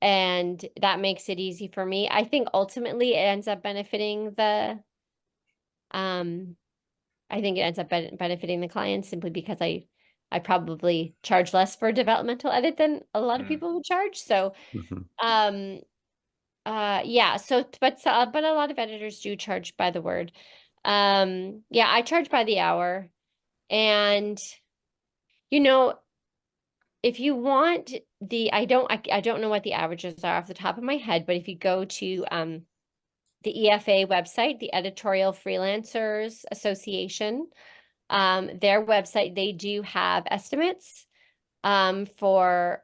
And that makes it easy for me. I think ultimately it ends up benefiting I think it ends up benefiting the client simply because I probably charge less for a developmental edit than a lot of people would charge. So, yeah, but a lot of editors do charge by the word. Yeah, I charge by the hour, and you know, if you want I don't know what the averages are off the top of my head, but if you go to the EFA website, the Editorial Freelancers Association, their website, they do have estimates for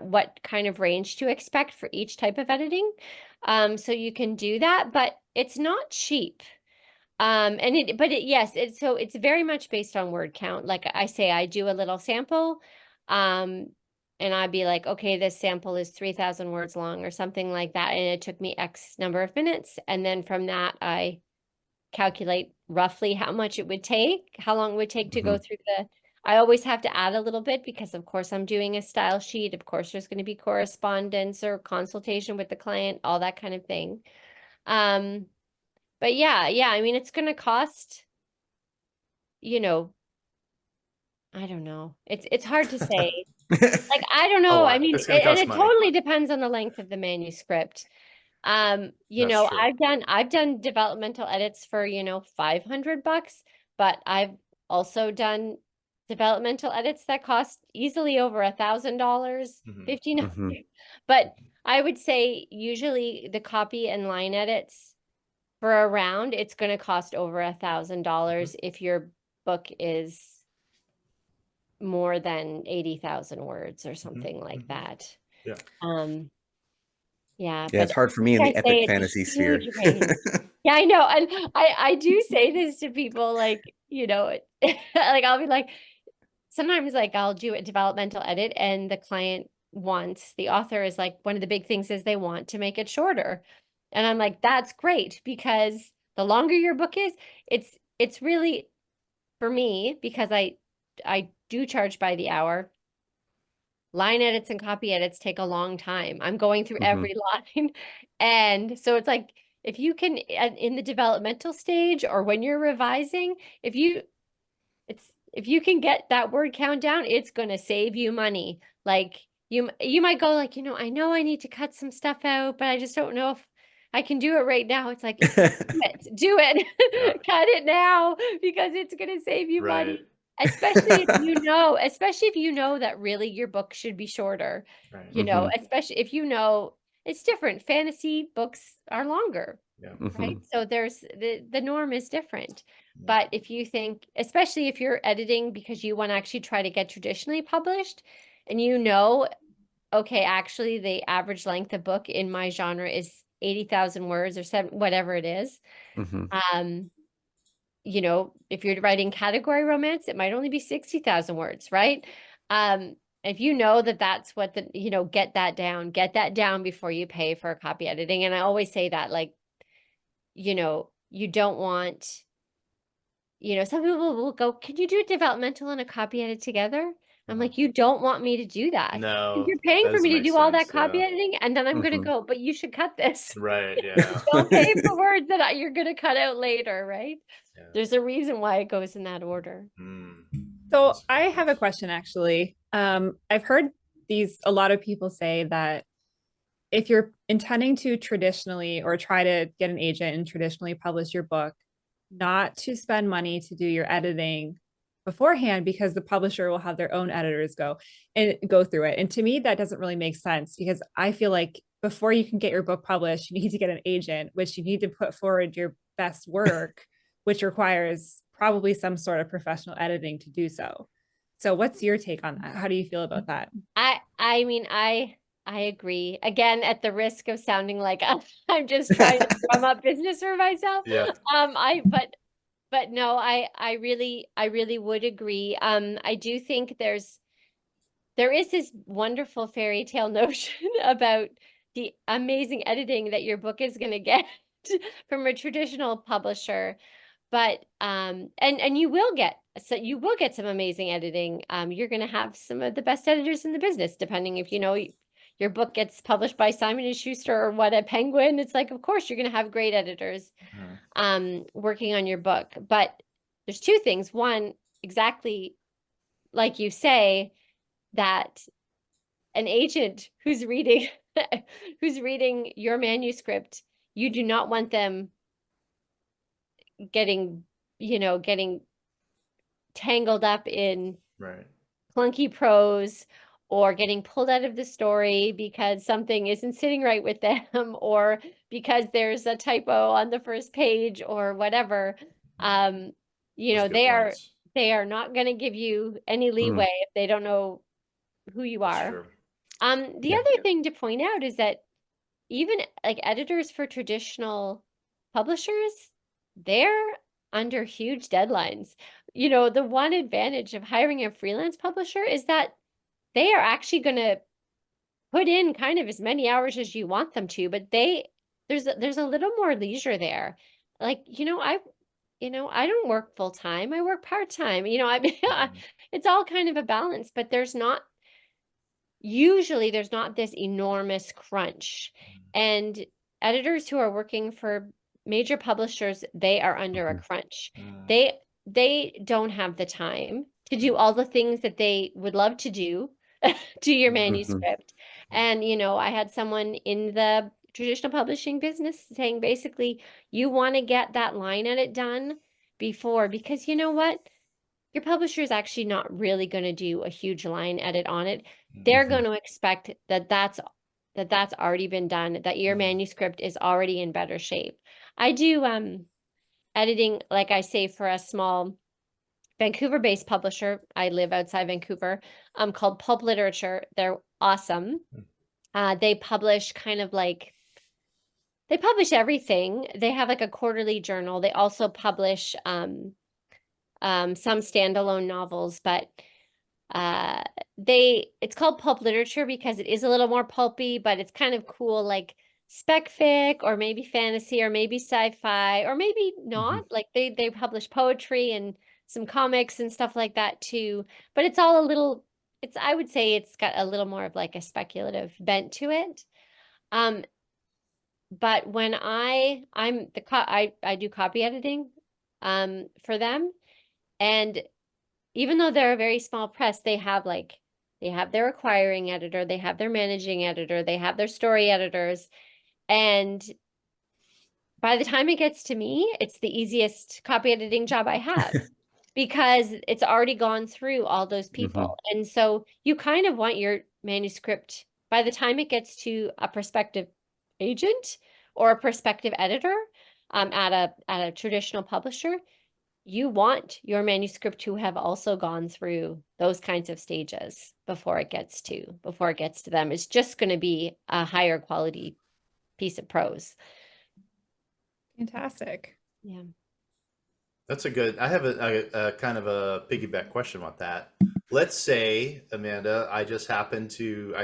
what kind of range to expect for each type of editing. So you can do that, but it's not cheap. Yes, it's very much based on word count. Like I say, I do a little sample, and I'd be like, okay, this sample is 3,000 words long or something like that. And it took me X number of minutes. And then from that, I calculate roughly how much it would take, how long it would take to go through I always have to add a little bit because of course I'm doing a style sheet. Of course, there's going to be correspondence or consultation with the client, all that kind of thing. But yeah, I mean, it's going to cost, I don't know. It's hard to say. Like, I don't A know. I lot. mean, It's going to and cost it money. totally depends on the length of the manuscript. That's true. I've done developmental edits for, $500, but I've also done developmental edits that cost easily over $1,000, $1,500. But I would say usually the copy and line edits for a round, it's going to cost over $1,000 if your book is more than 80,000 words or something like that. Yeah. Yeah, Yeah, but it's hard for me in like the I say, epic it's a fantasy sphere. huge range. Yeah, I know. And I do say this to people, like, like I'll be like, sometimes like I'll do a developmental edit and the client wants, the author is like, one of the big things is they want to make it shorter. And I'm like, that's great, because the longer your book is, it's really, for me, because I do charge by the hour. Line edits and copy edits take a long time. I'm going through every line. And so it's like, if you can, in the developmental stage or when you're revising, if you can get that word count down, it's going to save you money. Like you might go like, I know I need to cut some stuff out, but I just don't know if I can do it right now. It's like, do it, Yeah. cut it now, because it's going to save you Right. money. Especially if you know that really your book should be shorter, Right. especially if it's different. Fantasy books are longer, Yeah. right? So there's the norm is different. Yeah. But if you think, especially if you're editing because you want to actually try to get traditionally published, and okay, actually the average length of book in my genre is 80,000 words or whatever it is. If you're writing category romance, it might only be 60,000 words, right? If you know that that's what get that down before you pay for copy editing. And I always say that, like, you don't want some people will go, can you do developmental and a copy edit together? I'm Uh-huh. like, you don't want me to do that. If No, you're paying that for me doesn't to make do all that sense. copy Yeah. editing, and then I'm going to Mhm. go, but you should cut this. Right. Yeah. Don't pay for words that you're going to cut out later, right? Yeah. There's a reason why it goes in that order. Mm. So That's I have a nice. question actually. I've heard a lot of people say that if you're intending to traditionally or try to get an agent and traditionally publish your book, not to spend money to do your editing beforehand because the publisher will have their own editors go through it. And to me, that doesn't really make sense because I feel like before you can get your book published, you need to get an agent, which you need to put forward your best work, which requires probably some sort of professional editing to do so. So what's your take on that? How do you feel about that? I mean, I agree. Again, at the risk of sounding like I'm just trying to drum up business for myself. Yeah. But no, I really would agree. I do think there is this wonderful fairy tale notion about the amazing editing that your book is going to get from a traditional publisher. But and you will get some amazing editing. You're going to have some of the best editors in the business, depending if your book gets published by Simon and Schuster or what, a Penguin. It's like, of course, you're going to have great editors working on your book. But there's two things. One, exactly like you say, that an agent who's reading who's reading your manuscript, you do not want them getting getting tangled up in Right. clunky prose or getting pulled out of the story because something isn't sitting right with them or because there's a typo on the first page or whatever. Um, Those are good points. they are not going to give you any leeway if they don't know who you That's are. true. The Yeah. other thing to point out is that even like editors for traditional publishers, they're under huge deadlines. The one advantage of hiring a freelance publisher is that they are actually going to put in kind of as many hours as you want them to, but there's a little more leisure there. Like, I don't work full time. I work part time. I mean, it's all kind of a balance, but usually there's not this enormous crunch. And editors who are working for major publishers, they are under a crunch. They don't have the time to do all the things that they would love to do to your manuscript. And I had someone in the traditional publishing business saying basically, you want to get that line edit done before, because you know what? Your publisher is actually not really going to do a huge line edit on it. They're going to expect that that's already been done, that your manuscript is already in better shape. I do editing, like I say, for a small Vancouver-based publisher. I live outside Vancouver, called Pulp Literature. They're awesome. They publish they publish everything. They have like a quarterly journal. They also publish some standalone novels, but it's called pulp literature because it is a little more pulpy, but it's kind of cool, like spec fic or maybe fantasy or maybe sci-fi or maybe not. Like they publish poetry and some comics and stuff like that too. But it's all I would say it's got a little more of like a speculative bent to it. But when I do copy editing for them, and even though they're a very small press, they have their acquiring editor, they have their managing editor, they have their story editors. And by the time it gets to me, it's the easiest copy editing job I have because it's already gone through all those people. And so you kind of want your manuscript, by the time it gets to a prospective agent or a prospective editor at a traditional publisher, you want your manuscript to have also gone through those kinds of stages before it gets to them. It's just going to be a higher quality piece of prose. Fantastic. Yeah. That's I have a kind of a piggyback question about that. Let's say, Amanda, I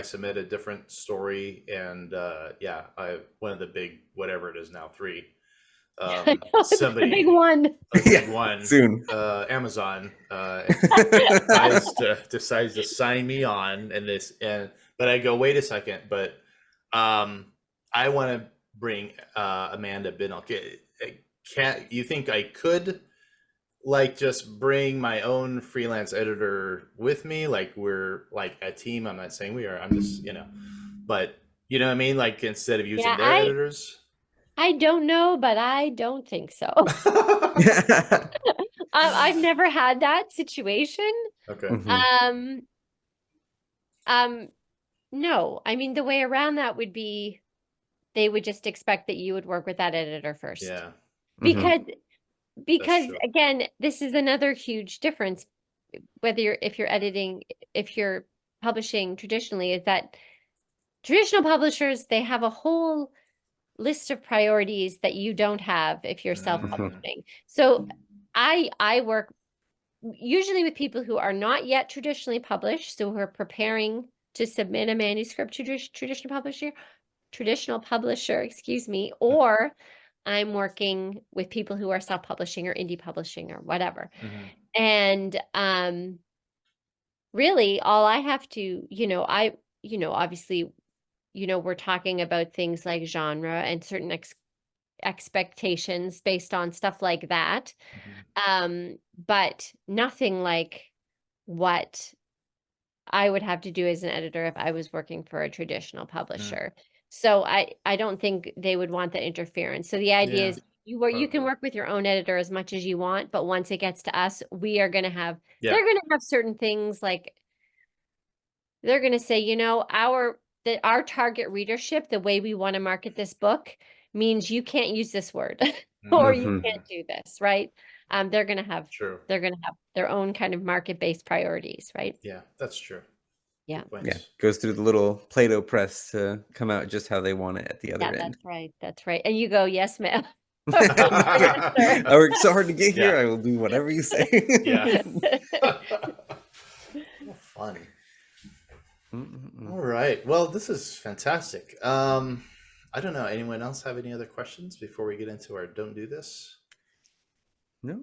submit a different story and one of the big, whatever it is now, 3. It's the somebody, big one. a big Yeah, one, soon. Amazon, decides to sign me on, but I go, wait a second, but I want to bring Amanda Bidnall. Can't you think I could like just bring my own freelance editor with me? Like we're like a team. I'm not saying we are. I'm just but you know what I mean. Like instead of using Yeah, their editors. I don't know, but I don't think so. I've never had that situation. Okay. Mhm. No, I mean, the way around that would be they would just expect that you would work with that editor first. Yeah, Because Mhm. because true. again, this is another huge difference whether if you're publishing traditionally, is that traditional publishers, they have a whole list of priorities that you don't have if you're Mhm. self-publishing. So I work usually with people who are not yet traditionally published, so who are preparing to submit a manuscript to traditional publisher, excuse me, or I'm working with people who are self-publishing or indie publishing or whatever. Mhm. And really all I have to, obviously, we're talking about things like genre and certain expectations based on stuff like that. Mhm. But nothing like what I would have to do as an editor if I was working for a traditional Mm. publisher. So I don't think they would want that interference. So the idea Yeah, is you can probably. work with your own editor as much as you want, but once it gets to us, they're going to have certain things like they're going to say, our target readership, the way we want to market this book means you can't use this word or you Mhm. can't do this, right? They're going to have True. their own kind of market-based priorities, right? Yeah, that's true. Yeah. Good Yeah, points. goes through the little Play-Doh press to come out just how they want it at the Yeah, other end. that's right. That's right. And you go, yes, ma'am. Yeah. Yes, I worked so hard to get here. Yeah. I will do whatever you say. Yeah. sir. How funny. Mm-mm-mm. All right. Well, this is fantastic. I don't know. Anyone else have any other questions before we get into our don't do this? No,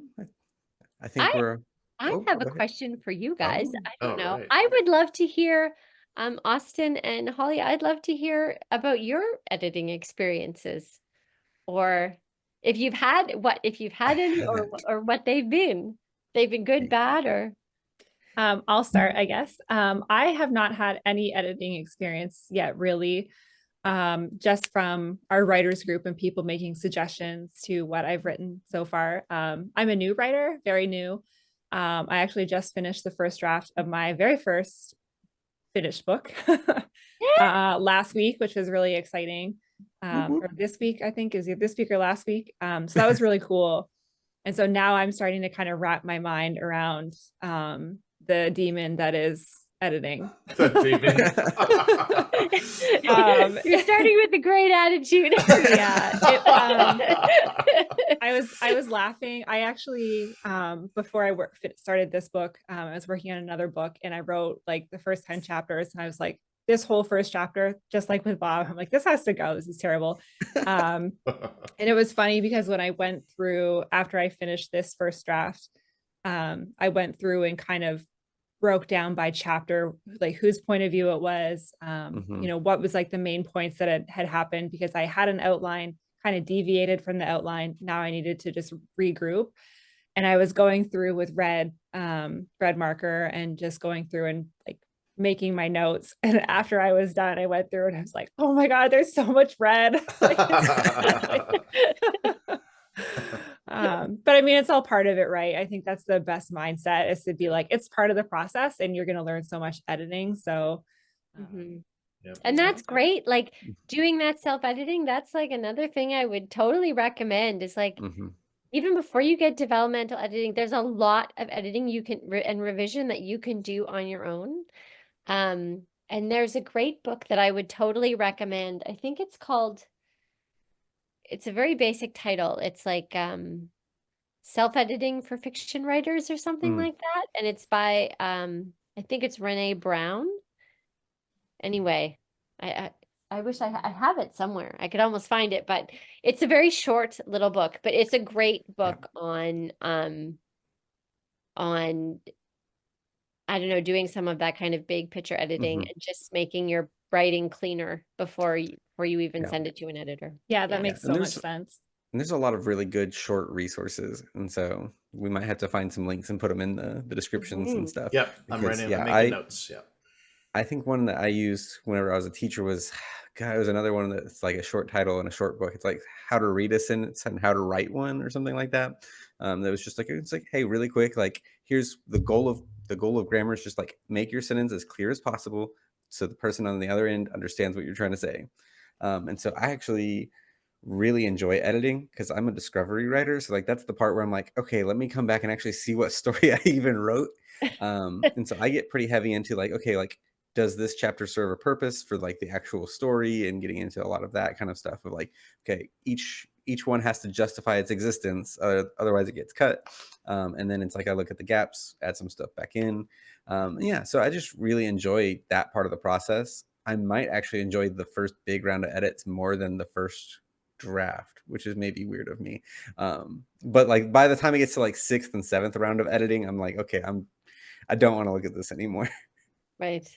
I think we're. I Oh, have a go ahead. question for you guys. Oh, I Oh, don't know. right. I would love to hear, Austin and Holly, I'd love to hear about your editing experiences, or if you've had I any, haven't. or what they've been. They've been good, bad, or I'll start, I guess. I have not had any editing experience yet, really. Just from our writers group and people making suggestions to what I've written so far. I'm a new writer, very new. I actually just finished the first draft of my very first finished book last week, which was really exciting. Or this week, I think, is it this week or last week? So that was really cool. And so now I'm starting to kind of wrap my mind around the demon that is editing. The demon. You're starting with a great attitude. Yeah. I was laughing. I actually, before I started this book, I was working on another book and I wrote like the first 10 chapters and I was like, this whole first chapter, just like with Bob, I'm like, this has to go. This is terrible. And it was funny because when I went through, after I finished this first draft, I went through and kind of broke down by chapter, like whose point of view it was, what was like the main points that had happened, because I had an outline, kind of deviated from the outline. Now I needed to just regroup. And I was going through with red marker and just going through and like making my notes. And after I was done, I went through and I was like, oh my God, there's so much red. But I mean, it's all part of it, right? I think that's the best mindset, is to be like, it's part of the process and you're going to learn so much editing. So, Yep. And that's great. Like doing that self-editing, that's like another thing I would totally recommend is like, even before you get developmental editing, there's a lot of editing you can and revision that you can do on your own. And there's a great book that I would totally recommend. I think it's a very basic title. It's like self-editing for fiction writers or something like that. And it's by I think it's Renee Brown. Anyway, I wish I have it somewhere. I could almost find it, but it's a very short little book, but it's a great book on I don't know, doing some of that kind of big picture editing and just making your writing cleaner before you even send it to an editor. Yeah, that makes so much sense. And there's a lot of really good short resources, and so we might have to find some links and put them in the descriptions and stuff. Yep, because, I'm making notes. Yeah, I think one that I used whenever I was a teacher was, God, it was another one that's like a short title and a short book. It's like how to read a sentence and how to write one or something like that. That was just like, it's like, hey, really quick, like here's the goal of grammar is just like make your sentence as clear as possible so the person on the other end understands what you're trying to say. And so I actually really enjoy editing because I'm a discovery writer. So like that's the part where I'm like, okay, let me come back and actually see what story I even wrote. And so I get pretty heavy into like, okay, like does this chapter serve a purpose for like the actual story, and getting into a lot of that kind of stuff of like, okay, each one has to justify its existence, otherwise it gets cut. And then it's like I look at the gaps, add some stuff back in. Yeah, so I just really enjoy that part of the process. I might actually enjoy the first big round of edits more than the first draft, which is maybe weird of me. But like by the time it gets to like 6th and 7th round of editing, I'm like, okay, I don't want to look at this anymore. Right.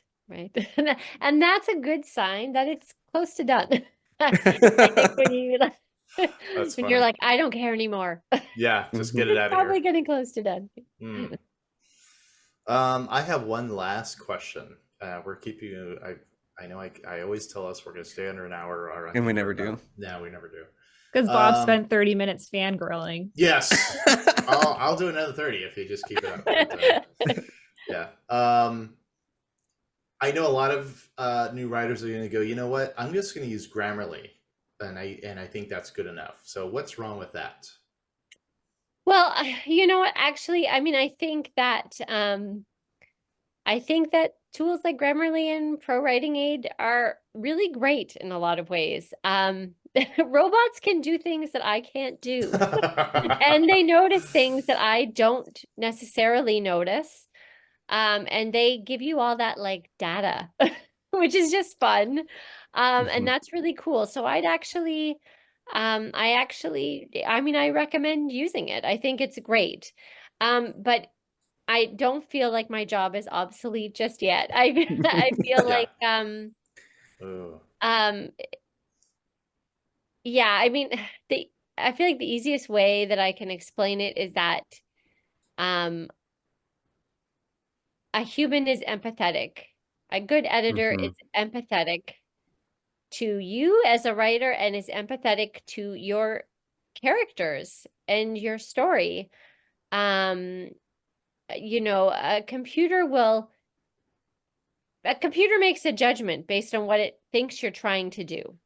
And that's a good sign that it's close to done. I think when you're like, I don't care anymore. Yeah, just get it out of here. Probably getting close to done. I have one last question. We're keeping you. I know I always tell us we're going to stay under an hour, and we never do. No, we never do. Because Bob spent 30 minutes fangirling. Yes, I'll do another 30 if you just keep it up. But, yeah. I know a lot of new writers are going to go, you know what? I'm just going to use Grammarly, and I think that's good enough. So what's wrong with that? Well, you know what? Actually, I mean, I think that tools like Grammarly and Pro Writing Aid are really great in a lot of ways. Robots can do things that I can't do, and they notice things that I don't necessarily notice. And they give you all that like data, which is just fun. And that's really cool. So I mean, I recommend using it. I think it's great. But I don't feel like my job is obsolete just yet. I feel like yeah, I mean, I feel like the easiest way that I can explain it is that a human is empathetic. A good editor is empathetic to you as a writer and is empathetic to your characters and your story. You know, a computer makes a judgment based on what it thinks you're trying to do.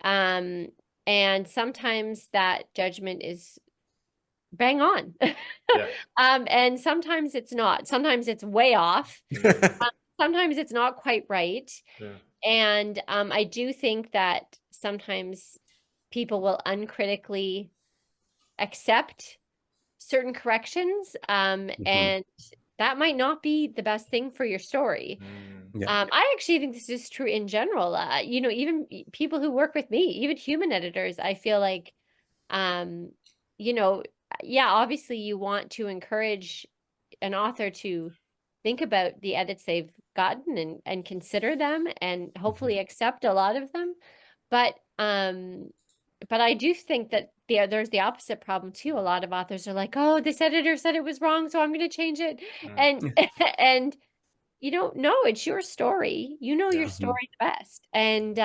And sometimes that judgment is bang on. Yeah. And sometimes it's not. Sometimes it's way off. Sometimes it's not quite right. Yeah. And I do think that sometimes people will uncritically accept certain corrections, and that might not be the best thing for your story. I actually think this is true in general. You know, even people who work with me, even human editors, I feel like, you know, yeah, obviously you want to encourage an author to think about the edits they've gotten and consider them and hopefully accept a lot of them. But I do think that there's the opposite problem too. A lot of authors are like, oh, this editor said it was wrong, so I'm going to change it. And you don't know, it's your story. You know your story the best. And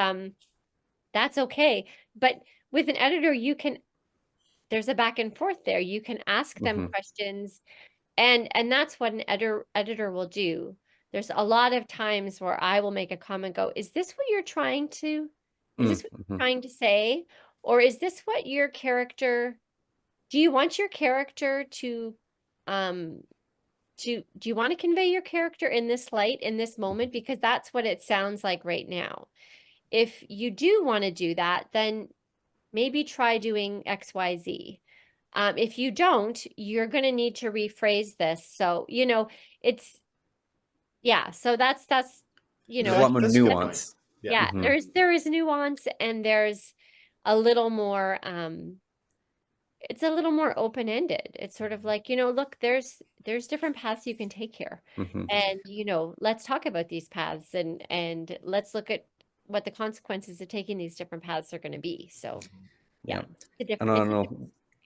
that's okay. But with an editor, there's a back and forth there. You can ask them questions, and that's what an editor will do. There's a lot of times where I will make a comment, go, is this what you're trying to say? Or is this what your character, do you want your character to, do you want to convey your character in this light, in this moment? Because that's what it sounds like right now. If you do want to do that, then maybe try doing X, Y, Z. If you don't, you're going to need to rephrase this. So, you know, so that's, you know, there's a lot more nuance. Yeah, there is nuance, and there's a little more it's a little more open-ended. It's sort of like, look, there's different paths you can take here. And, let's talk about these paths, and let's look at what the consequences of taking these different paths are going to be. So, yeah. And on a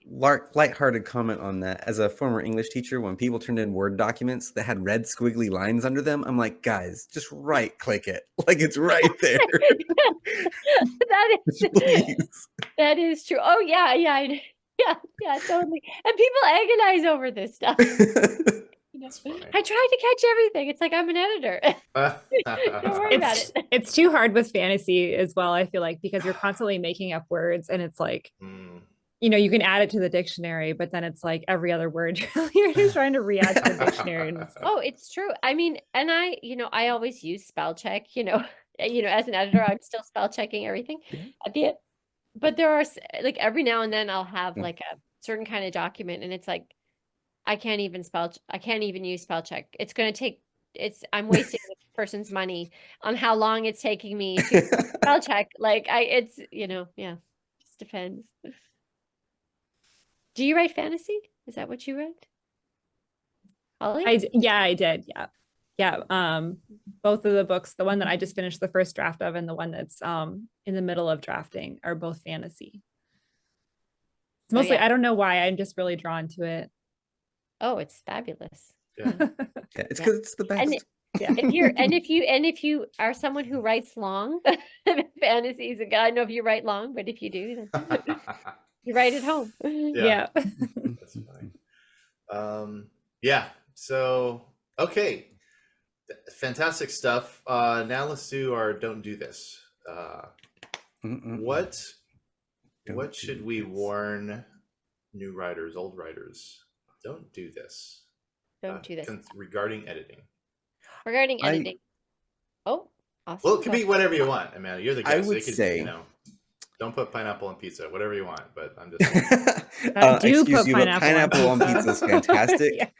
lighthearted comment on that, as a former English teacher, when people turned in Word documents that had red squiggly lines under them, I'm like, guys, just right click it. Like, it's right there. That is true. Oh, yeah, yeah. Yeah, totally. And people agonize over this stuff. I tried to catch everything. It's like, I'm an editor. Don't worry about it. It's too hard with fantasy as well, I feel like, because you're constantly making up words, and it's like, you can add it to the dictionary, but then it's like every other word you're just trying to re-add to the dictionary. And it's true. I mean, and I always use spell check, as an editor, I'm still spell checking everything at the end. But there are, like, every now and then I'll have like a certain kind of document, and it's like, I can't even use spell check. It's going to take, I'm wasting the person's money on how long it's taking me to spell check. Like, just depends. Do you write fantasy? Is that what you write? Holly? I did. Yeah. Both of the books, the one that I just finished the first draft of, and the one that's in the middle of drafting, are both fantasy. It's mostly, I don't know why, I'm just really drawn to it. Oh, it's fabulous. Yeah, it's because it's the best. And if you are someone who writes long fantasies, and I don't know if you write long, but if you do, then you write at home. Yeah. That's fine. So okay. Fantastic stuff. Now let's do our don't do this. What should we warn new writers, old writers? Don't do this. Don't do this. Regarding editing. Regarding editing. Oh, awesome. Well, it could be whatever you want, Amanda. You're the guest. I would say, don't put pineapple on pizza, whatever you want, but I'm just pineapple on pizza is fantastic.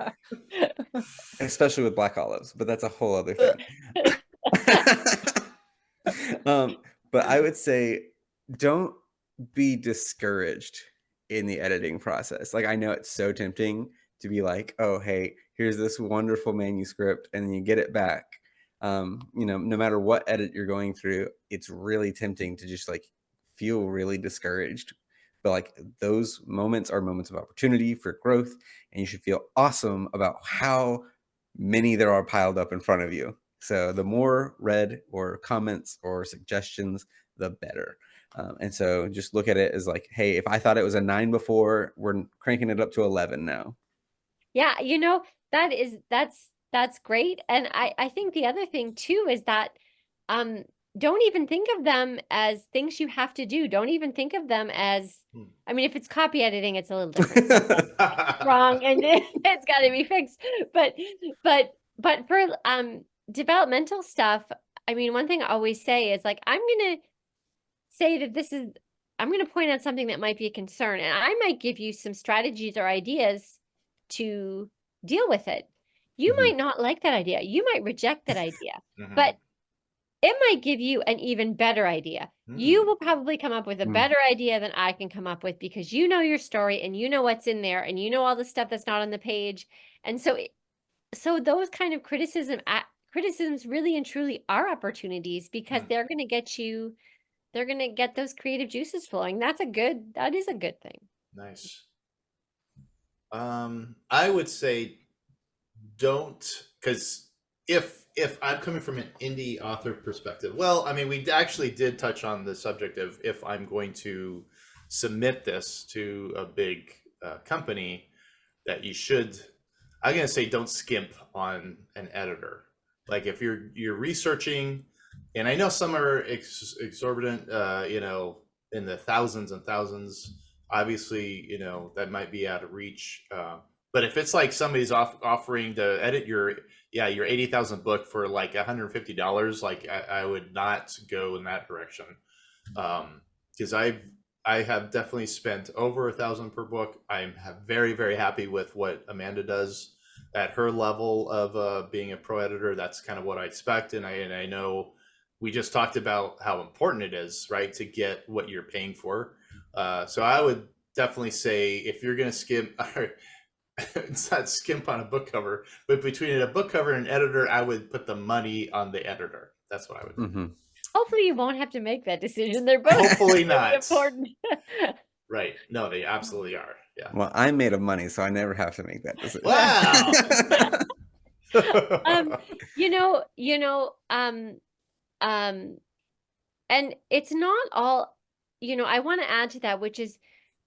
Especially with black olives, but that's a whole other thing. But I would say, don't be discouraged in the editing process. Like, I know it's so tempting to be like, oh, hey, here's this wonderful manuscript, and then you get it back. No matter what edit you're going through, it's really tempting to just like feel really discouraged. But like, those moments are moments of opportunity for growth, and you should feel awesome about how many there are piled up in front of you. So the more read or comments or suggestions, the better. And so just look at it as like, hey, if I thought it was a 9 before, we're cranking it up to 11 now. Yeah, that's great. And I think the other thing too is that don't even think of them as things you have to do. Don't even think of them as, I mean, if it's copy editing, it's a little different. Wrong, and it's got to be fixed. But for developmental stuff, I mean, one thing I always say is like, I'm going to point out something that might be a concern, and I might give you some strategies or ideas to deal with it. You might not like that idea. You might reject that idea, but it might give you an even better idea. You will probably come up with a better idea than I can come up with, because you know your story, and you know what's in there, and you know all the stuff that's not on the page. And so those kind of criticisms really and truly are opportunities, because they're going to get those creative juices flowing. That is a good thing. Nice. I would say don't, because if I'm coming from an indie author perspective, well, I mean, we actually did touch on the subject of, if I'm going to submit this to a big company, that I'm going to say, don't skimp on an editor. Like, if you're researching, and I know some are exorbitant, in the thousands and thousands, obviously, that might be out of reach. But if it's like somebody's offering to edit your 80,000 book for like $150, like I would not go in that direction. Because I have definitely spent over 1,000 per book. I'm very, very happy with what Amanda does at her level of being a pro editor. That's kind of what I expect, and I know we just talked about how important it is, right, to get what you're paying for. So I would definitely say if you're going to skimp, it's not skimp on a book cover, but between a book cover and an editor, I would put the money on the editor. That's what I would do. Hopefully you won't have to make that decision. They're both hopefully not important. Right. No, they absolutely are. Yeah. Well, I'm made of money, so I never have to make that decision. Wow. And it's not all, I want to add to that, which is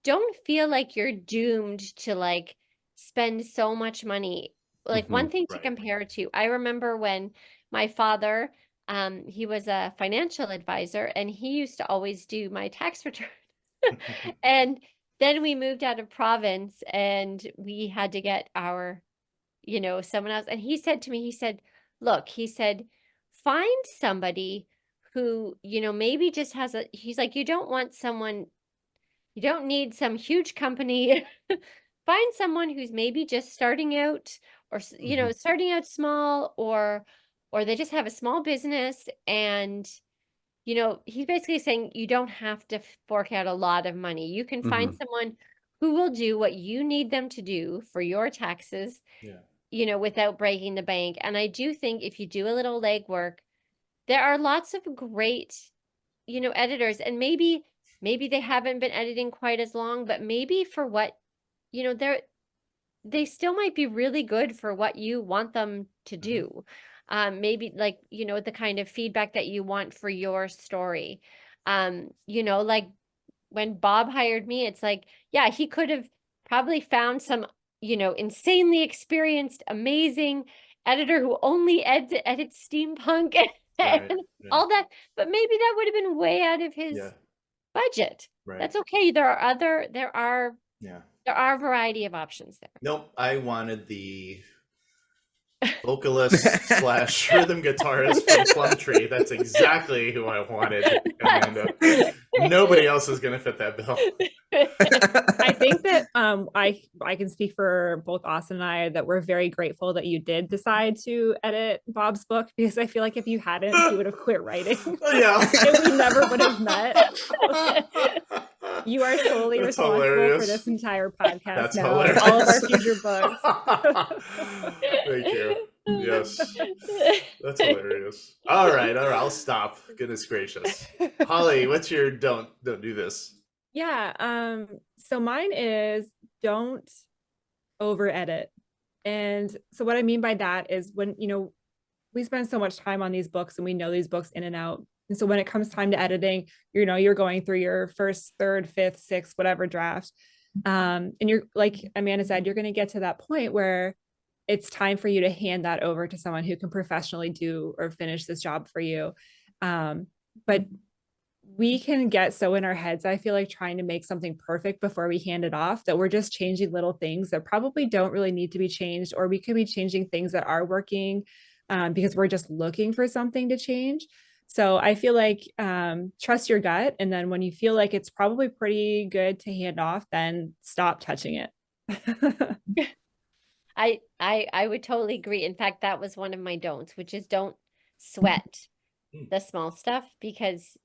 don't feel like you're doomed to like spend so much money. Like one thing to compare to, I remember when my father, he was a financial advisor and he used to always do my tax return. And then we moved out of province and we had to get our, someone else. And he said to me, he said, look, he said, find somebody who, maybe just has he's like, you don't need some huge company. Find someone who's maybe just starting out or, starting out small or they just have a small business. And, he's basically saying you don't have to fork out a lot of money. You can find someone who will do what you need them to do for your taxes, without breaking the bank. And I do think if you do a little legwork, there are lots of great, editors, and maybe they haven't been editing quite as long, but maybe for what, they still might be really good for what you want them to do. Maybe like, the kind of feedback that you want for your story. Like when Bob hired me, it's like, yeah, he could have probably found some, insanely experienced, amazing editor who only edits steampunk and all that, but maybe that would have been way out of his budget. That's okay. There are a variety of options there. Nope, I wanted the vocalist slash rhythm guitarist from Plumtree. That's exactly who I wanted, Amanda. Nobody else is going to fit that bill. I think that I can speak for both Austin and I that we're very grateful that you did decide to edit Bob's book, because I feel like if you hadn't, he would have quit writing. Yeah. And we never would have met. You are solely responsible for this entire podcast. That's now, hilarious. All of our future books. Thank you. Yes. That's hilarious. All right. I'll stop. Goodness gracious. Holly, what's your don't do this? Yeah. So mine is don't over edit. And so what I mean by that is when, we spend so much time on these books and we know these books in and out. And so when it comes time to editing, you're going through your first, third, fifth, sixth, whatever draft. And you're like Amanda said, you're going to get to that point where it's time for you to hand that over to someone who can professionally do or finish this job for you. But we can get so in our heads, I feel like, trying to make something perfect before we hand it off, that we're just changing little things that probably don't really need to be changed, or we could be changing things that are working because we're just looking for something to change. So I feel like trust your gut. And then when you feel like it's probably pretty good to hand off, then stop touching it. I would totally agree. In fact, that was one of my don'ts, which is don't sweat the small stuff, because,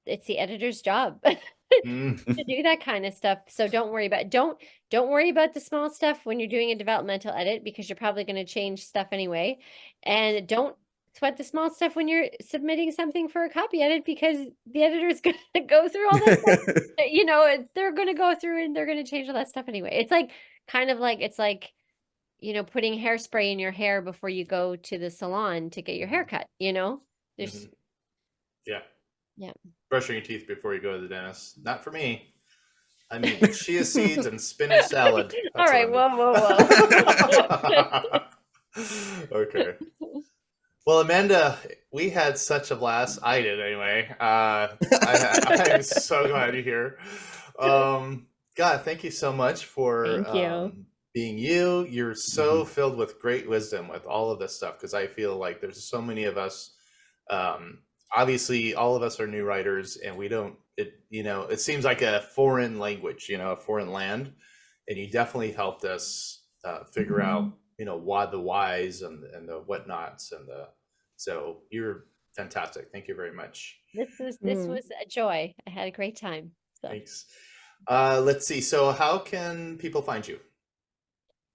it's the editor's job to do that kind of stuff. So don't worry about don't worry about the small stuff when you're doing a developmental edit, because you're probably going to change stuff anyway. And don't sweat the small stuff when you're submitting something for a copy edit, because the editor's going to go through all that stuff. They're going to go through and they're going to change all that stuff anyway. It's like it's like putting hairspray in your hair before you go to the salon to get your hair cut. There's yeah. Brushing your teeth before you go to the dentist. Not for me. I mean, chia seeds and spinach salad. All right. Whoa. Okay. Well, Amanda, we had such a blast. I did anyway. I'm so glad you're here. God, thank you so much for being you. You're so filled with great wisdom with all of this stuff, because I feel like there's so many of us. Obviously, all of us are new writers, and we don't. It seems like a foreign language, a foreign land, and you definitely helped us figure out, why the whys and the whatnots and the So you're fantastic. Thank you very much. This was a joy. I had a great time. So. Thanks. Let's see. So how can people find you?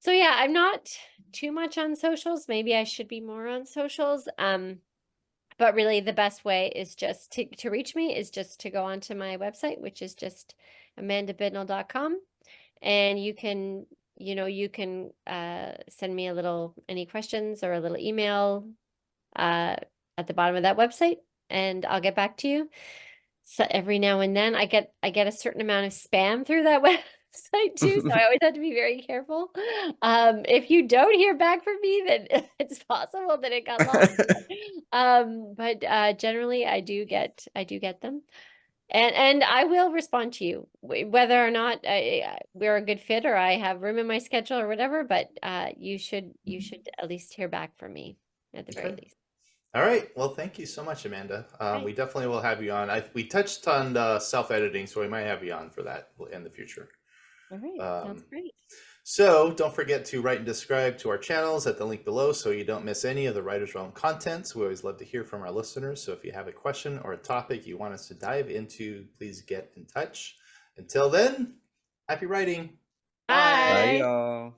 So yeah, I'm not too much on socials. Maybe I should be more on socials. But really the best way is just to reach me is just to go onto my website, which is just amandabidnall.com. And you can, send me any questions or a little email at the bottom of that website, and I'll get back to you. So every now and then I get a certain amount of spam through that website too, so I always have to be very careful. If you don't hear back from me, then it's possible that it got lost. But generally I do get them. And I will respond to you whether or not we're a good fit or I have room in my schedule or whatever, but you should at least hear back from me at the very least. All right. Well, thank you so much, Amanda. We definitely will have you on. We touched on self-editing, so we might have you on for that in the future. All right. Sounds great. So don't forget to write and subscribe to our channels at the link below so you don't miss any of the Writer's Realm contents. We always love to hear from our listeners. So if you have a question or a topic you want us to dive into, please get in touch. Until then, happy writing. Bye. Bye, y'all.